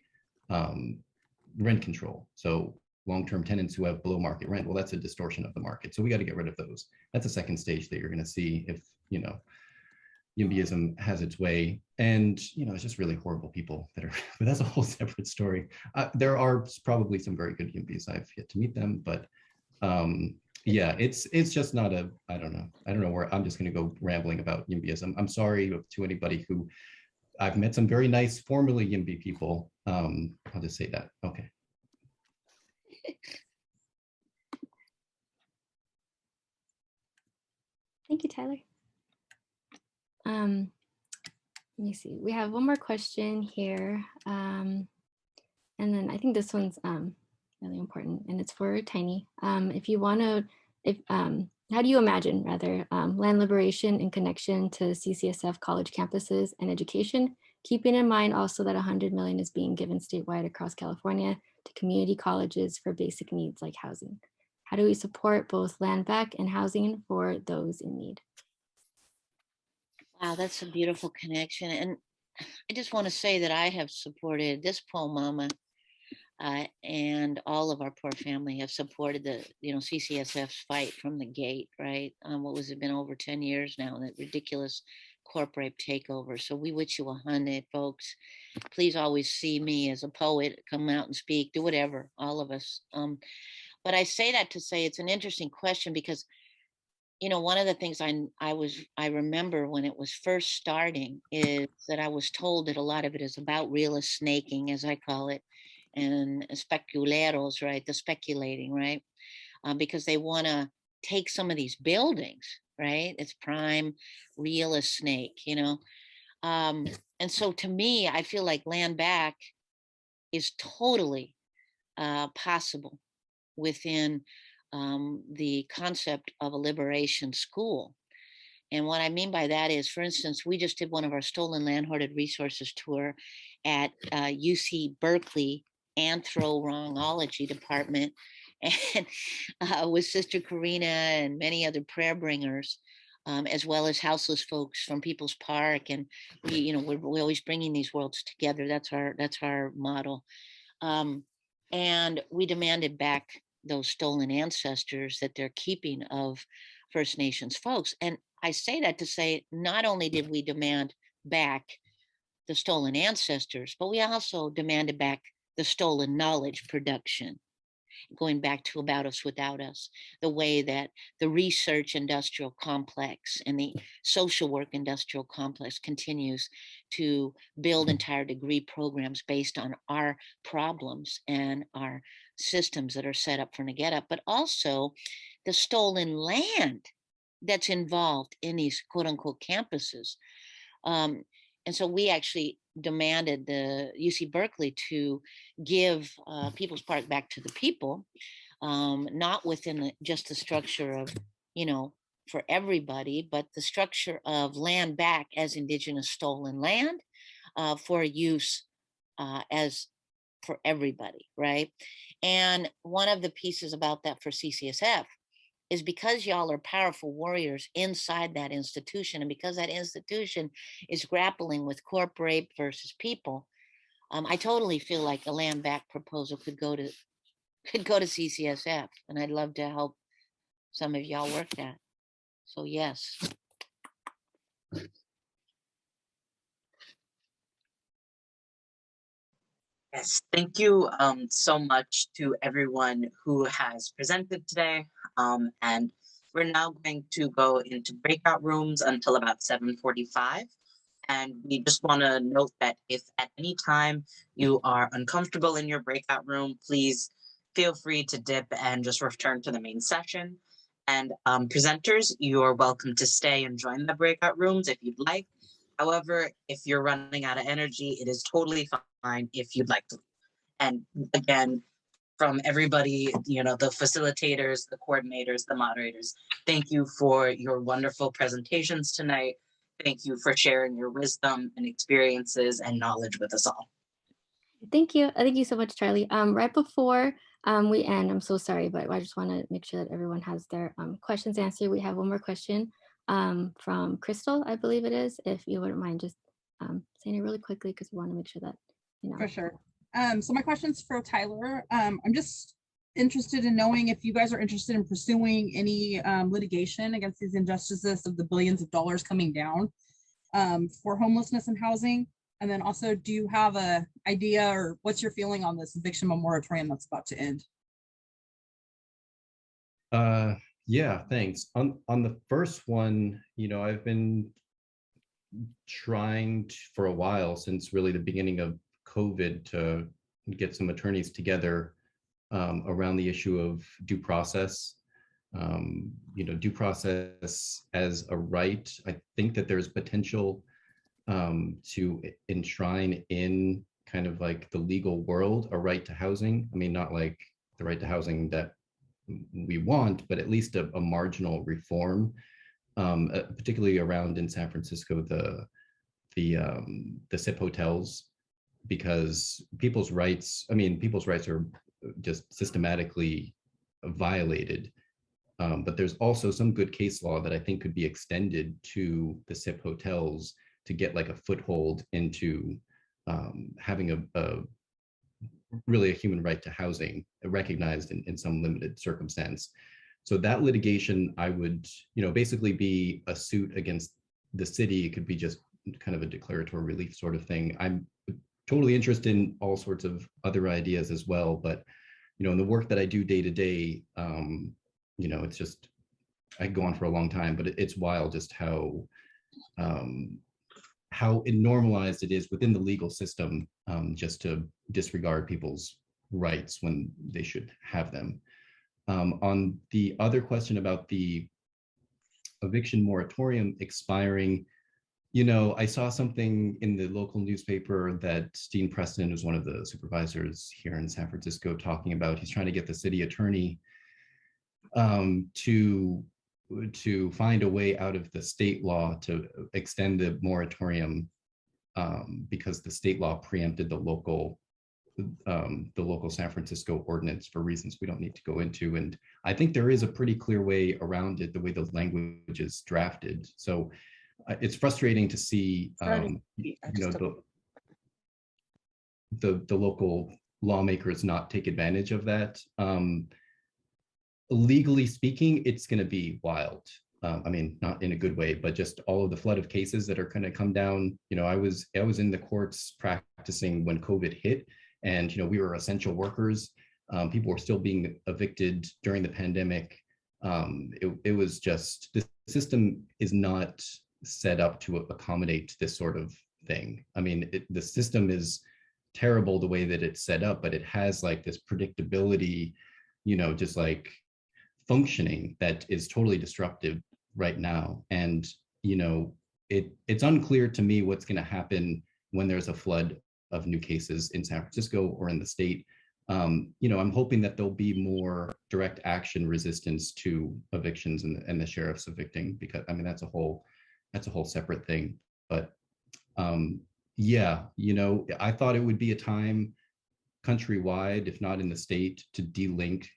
rent control. So long-term tenants who have below market rent, well, that's a distortion of the market. So we got to get rid of those. That's a second stage that you're going to see if YIMBYism has its way. And it's just really horrible people that are, but that's a whole separate story. There are probably some very good YIMBYs. I've yet to meet them, but yeah, it's just not I don't know where I'm just going to go rambling about YIMBYism. I'm sorry to anybody who, I've met some very nice formerly YIMBY people. I'll just say that. Okay. Thank you, Tyler. Let me see. We have one more question here, and then I think this one's really important, and it's for Tiny. If you want to, how do you imagine, rather, land liberation in connection to CCSF college campuses and education, keeping in mind also that $100 million is being given statewide across California to community colleges for basic needs like housing? How do we support both land back and housing for those in need? Wow, that's a beautiful connection. And I just want to say that I have supported this Pachamama, and all of our poor family have supported the CCSF's fight from the gate, right? What was it, been over 10 years now, that ridiculous corporate takeover. So we wish you 100, folks. Please always see me as a poet, come out and speak, do whatever, all of us. But I say that to say it's an interesting question, because you know, one of the things I remember when it was first starting is that I was told that a lot of it is about realist snaking, as I call it, and speculeros, right? The speculating, right? Because they want to take some of these buildings, right? It's prime realist snake, you know. And so to me, I feel like land back is totally possible within the concept of a liberation school. And what I mean by that is, for instance, we just did one of our stolen land hoarded resources tour at UC Berkeley Anthro-Wrongology Department, and with Sister Karina and many other prayer bringers, as well as houseless folks from People's Park. And we, you know, we're always bringing these worlds together. That's our model. And we demanded back those stolen ancestors that they're keeping of First Nations folks. And I say that to say, not only did we demand back the stolen ancestors, but we also demanded back the stolen knowledge production, going back to About Us Without Us, the way that the research industrial complex and the social work industrial complex continues to build entire degree programs based on our problems and our systems that are set up for Negeta, but also the stolen land that's involved in these quote unquote campuses. And so we actually demanded the UC Berkeley to give People's Park back to the people, not within just the structure of, you know, for everybody, but the structure of land back as Indigenous stolen land for use as for everybody, right? And one of the pieces about that for CCSF is because y'all are powerful warriors inside that institution, and because that institution is grappling with corporate versus people, I totally feel like a land back proposal could go to CCSF, and I'd love to help some of y'all work that. So yes. Yes, thank you so much to everyone who has presented today. And we're now going to go into breakout rooms until about 7:45. And we just want to note that if at any time you are uncomfortable in your breakout room, please feel free to dip and just return to the main session. And presenters, you are welcome to stay and join the breakout rooms if you'd like. However, if you're running out of energy, it is totally fine if you'd like to. And again, from everybody, you know, the facilitators, the coordinators, the moderators, thank you for your wonderful presentations tonight. Thank you for sharing your wisdom and experiences and knowledge with us all. Thank you. Thank you so much, Charlie. Right before we end, I'm so sorry, but I just want to make sure that everyone has their questions answered. We have one more question from Crystal, I believe it is, if you wouldn't mind just saying it really quickly, because we want to make sure that, you know. For sure. So my question's for Tyler. I'm just interested in knowing if you guys are interested in pursuing any litigation against these injustices of the billions of dollars coming down for homelessness and housing. And then also, do you have a idea, or what's your feeling on this eviction moratorium that's about to end? Yeah, thanks. On the first one, you know, I've been trying for a while, since really the beginning of COVID, to get some attorneys together around the issue of due process. You know, due process as a right. I think that there's potential to enshrine in kind of like the legal world a right to housing. I mean, not like the right to housing that we want, but at least a marginal reform, particularly around in San Francisco, the SIP hotels, because people's rights are just systematically violated. But there's also some good case law that I think could be extended to the SIP hotels to get like a foothold into having a really a human right to housing recognized in some limited circumstance. So that litigation, I would, you know, basically be a suit against the city. It could be just kind of a declaratory relief sort of thing. I'm totally interested in all sorts of other ideas as well, but, you know, in the work that I do day to day, you know, it's just I could go on for a long time, but it's wild just how normalized it is within the legal system, just to disregard people's rights when they should have them. On the other question about the eviction moratorium expiring, I saw something in the local newspaper that Dean Preston, who's one of the supervisors here in San Francisco, talking about he's trying to get the city attorney to find a way out of the state law to extend the moratorium, because the state law preempted the local San Francisco ordinance for reasons we don't need to go into. And I think there is a pretty clear way around it, the way the language is drafted. So it's frustrating to see, the local lawmakers not take advantage of that. Legally speaking, it's going to be wild. I mean, not in a good way, but just all of the flood of cases that are going to come down. I was in the courts practicing when COVID hit, and we were essential workers. People were still being evicted during the pandemic. It was just, the system is not set up to accommodate this sort of thing. I mean, the system is terrible the way that it's set up, but it has like this predictability, just like functioning that is totally disruptive right now. And it's unclear to me what's going to happen when there's a flood of new cases in San Francisco or in the state. I'm hoping that there'll be more direct action resistance to evictions and the sheriff's evicting, because I mean that's a whole separate thing. But yeah, I thought it would be a time countrywide, if not in the state, to delink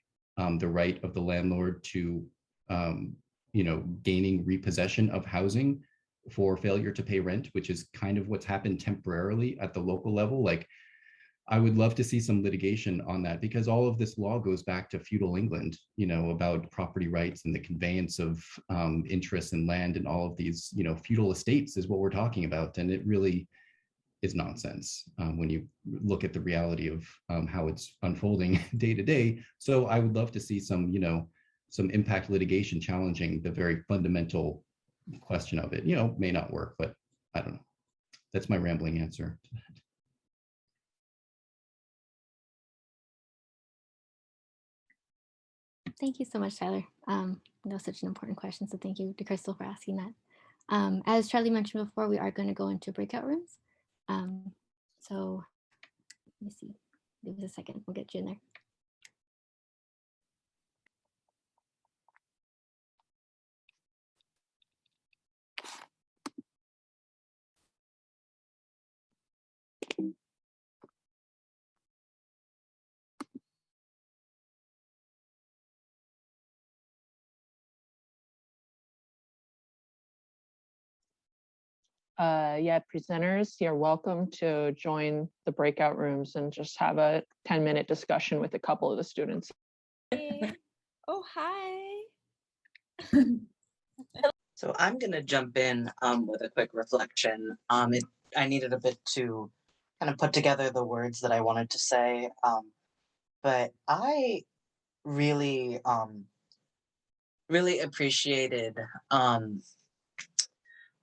the right of the landlord to gaining repossession of housing for failure to pay rent, which is kind of what's happened temporarily at the local level. Like, I would love to see some litigation on that, because all of this law goes back to feudal England, about property rights and the conveyance of interest in land, and all of these, feudal estates is what we're talking about. And it really is nonsense when you look at the reality of how it's unfolding day to day. So I would love to see some impact litigation challenging the very fundamental question of it. May not work, but I don't know. That's my rambling answer to that. Thank you so much, Tyler. That was such an important question, so thank you to Crystal for asking that. As Charlie mentioned before, we are going to go into breakout rooms. So let me see. Give us a second. We'll get you in there. Yeah, presenters, you're welcome to join the breakout rooms and just have a 10-minute discussion with a couple of the students. Hey. Oh, hi. So I'm going to jump in with a quick reflection. I needed a bit to kind of put together the words that I wanted to say, but I really, really appreciated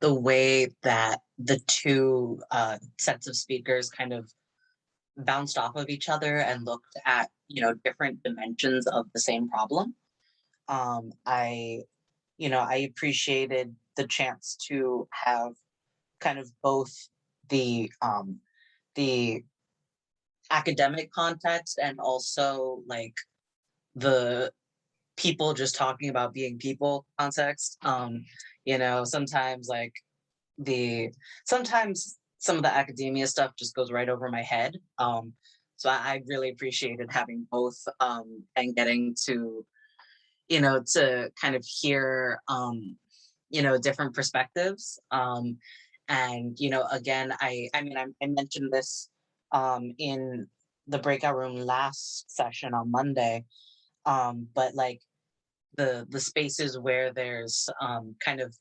the way that the two sets of speakers kind of bounced off of each other and looked at, different dimensions of the same problem. I appreciated the chance to have kind of both the academic context and also like the people just talking about being people context. Sometimes sometimes some of the academia stuff just goes right over my head. So I really appreciated having both and getting to, to kind of hear, different perspectives. And, again, I mentioned this in the breakout room last session on Monday, but like the spaces where there's kind of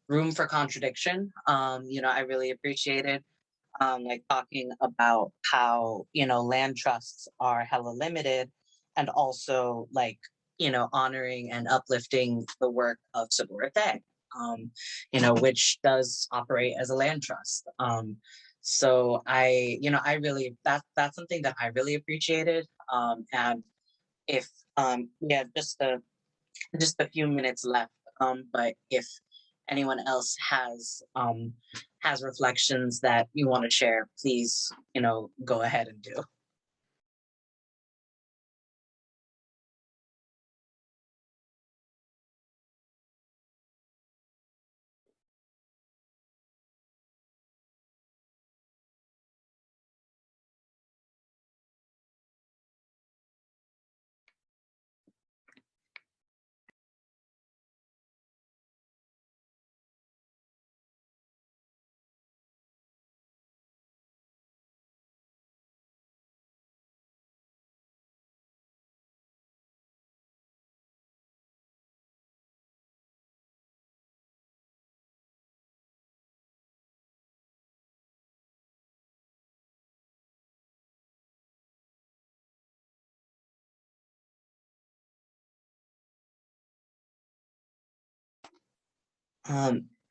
room for contradiction, I really appreciated like talking about how, land trusts are hella limited, and also like honoring and uplifting the work of Soborite, which does operate as a land trust. So I really, that's something that I really appreciated. And if we have just a few minutes left, but if anyone else has reflections that you want to share, please, go ahead and do.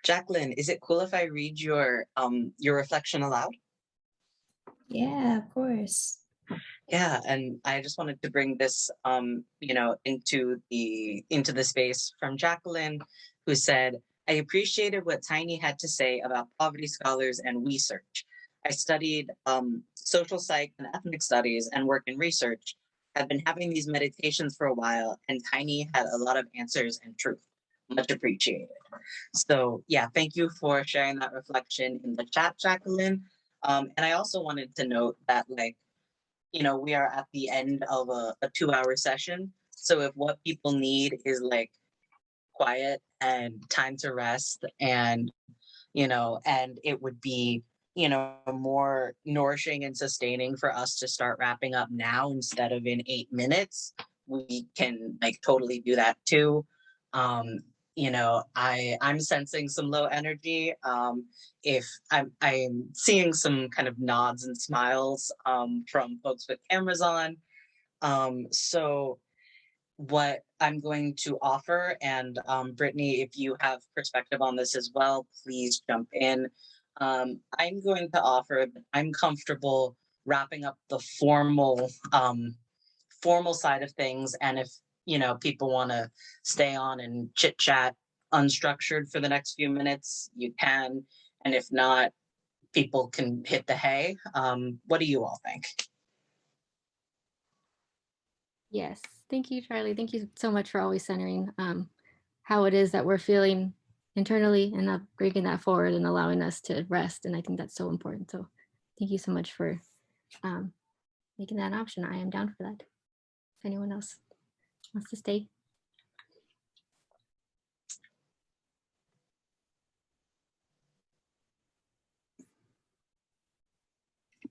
Jacqueline, is it cool if I read your reflection aloud? Yeah, of course. Yeah, and I just wanted to bring this, into the space from Jacqueline, who said, "I appreciated what Tiny had to say about poverty scholars and research. I studied social psych and ethnic studies and work in research. I've been having these meditations for a while, and Tiny had a lot of answers and truth. Much appreciated." So yeah, thank you for sharing that reflection in the chat, Jacqueline. And I also wanted to note that, we are at the end of a 2-hour session. So if what people need is quiet and time to rest, and and it would be more nourishing and sustaining for us to start wrapping up now instead of in 8 minutes, we can totally do that too. I'm sensing some low energy. If I'm seeing some kind of nods and smiles from folks with cameras on. So what I'm going to offer, and Brittany, if you have perspective on this as well, please jump in. I'm going to offer that I'm comfortable wrapping up the formal side of things, and if people want to stay on and chit chat unstructured for the next few minutes, you can, and if not, people can hit the hay. What do you all think? Yes, thank you, Charlie. Thank you so much for always centering how it is that we're feeling internally and bringing that forward and allowing us to rest. And I think that's so important. So thank you so much for making that an option. I am down for that. If anyone else wants to stay.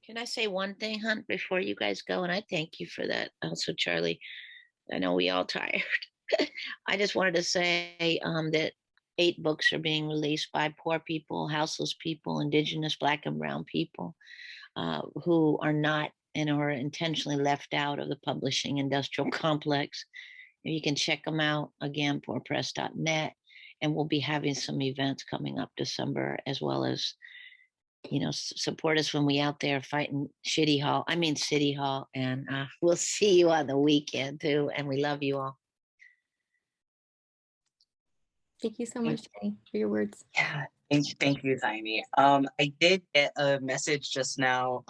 Can I say one thing, Hunt, before you guys go? And I thank you for that also, Charlie. I know we all tired. I just wanted to say that 8 books are being released by poor people, houseless people, Indigenous, Black and Brown people who are not and are intentionally left out of the publishing industrial complex. You can check them out, again, poorpress.net. And we'll be having some events coming up December, as well as support us when we out there fighting City Hall, and we'll see you on the weekend too, and we love you all. Thank you so much, Tiny, for your words. Yeah, thank you, Tiny. I did get a message just now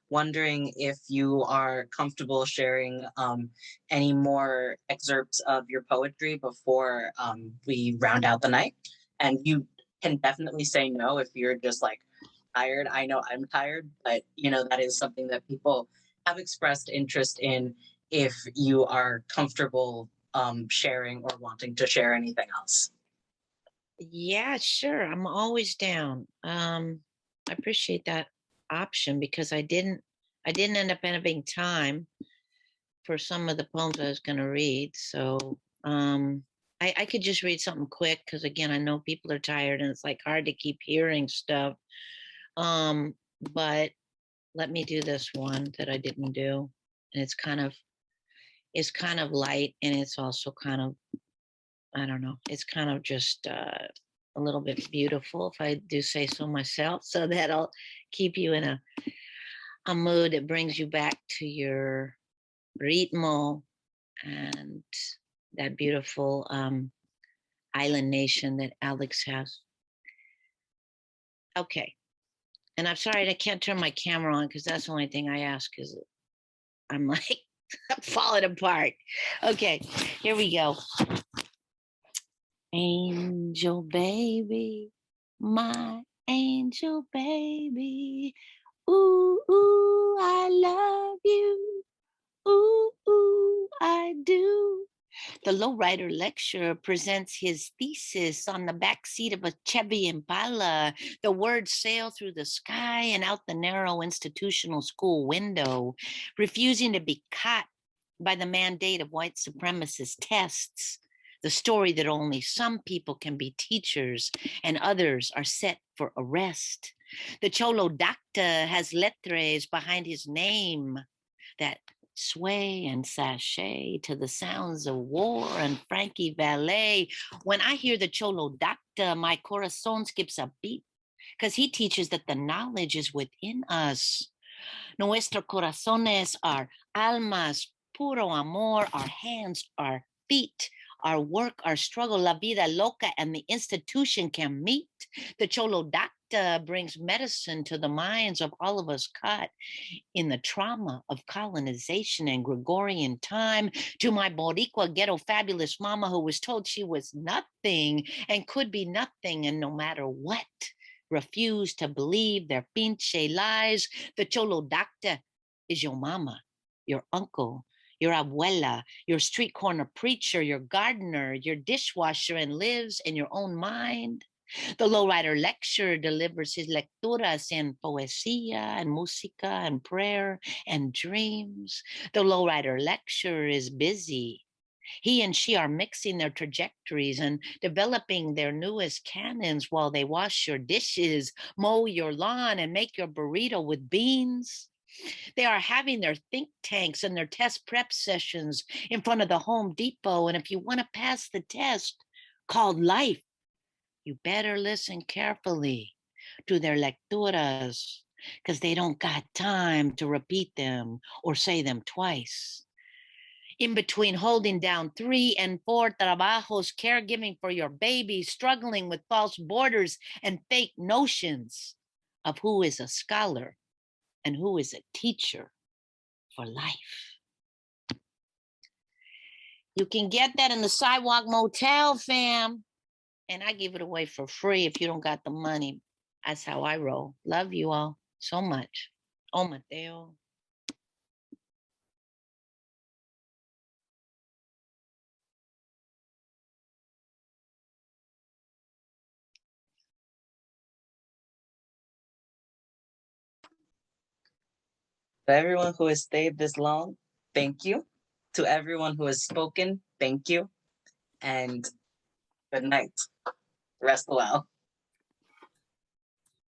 wondering if you are comfortable sharing any more excerpts of your poetry before we round out the night. And you can definitely say no if you're just tired. I know I'm tired, but that is something that people have expressed interest in if you are comfortable sharing or wanting to share anything else. Yeah, sure. I'm always down. I appreciate that option because I didn't end up having time for some of the poems I was going to read. So I could just read something quick because, again, I know people are tired and it's hard to keep hearing stuff. But let me do this one that I didn't do. And it's kind of, is kind of light, and it's also kind of, I don't know, it's kind of just a little bit beautiful, if I do say so myself. So that'll keep you in a mood that brings you back to your ritmo and that beautiful island nation that Alex has. Okay. And I'm sorry I can't turn my camera on because that's the only thing I ask, because I'm like falling apart. Okay, here we go. Angel baby, my angel baby. Ooh, ooh, I love you. Ooh, ooh, I do. The lowrider lecturer presents his thesis on the back seat of a Chevy Impala. The words sail through the sky and out the narrow institutional school window, refusing to be caught by the mandate of white supremacist tests. The story that only some people can be teachers and others are set for arrest. The Cholo Doctor has lettres behind his name that sway and sashay to the sounds of war and Frankie Ballet. When I hear the Cholo Doctor, my corazón skips a beat, because he teaches that the knowledge is within us. Nuestro corazones are almas, puro amor, our hands, our feet, our work, our struggle, la vida loca, and the institution can meet. The Cholo Doctor brings medicine to the minds of all of us caught in the trauma of colonization and Gregorian time. To my Boricua ghetto fabulous mama who was told she was nothing and could be nothing, and no matter what, refused to believe their pinche lies. The Cholo Doctor is your mama, your uncle, your abuela, your street corner preacher, your gardener, your dishwasher, and lives in your own mind. The lowrider lecturer delivers his lecturas in poesía and música and prayer and dreams. The lowrider lecturer is busy. He and she are mixing their trajectories and developing their newest canons while they wash your dishes, mow your lawn, and make your burrito with beans. They are having their think tanks and their test prep sessions in front of the Home Depot. And if you want to pass the test called life, you better listen carefully to their lecturas, because they don't got time to repeat them or say them twice. In between holding down 3 and 4 trabajos, caregiving for your baby, struggling with false borders and fake notions of who is a scholar and who is a teacher for life. You can get that in the Sidewalk Motel, fam. And I give it away for free if you don't got the money. That's how I roll. Love you all so much. Oh, Mateo. To everyone who has stayed this long, thank you. To everyone who has spoken, thank you. And good night. Rest well.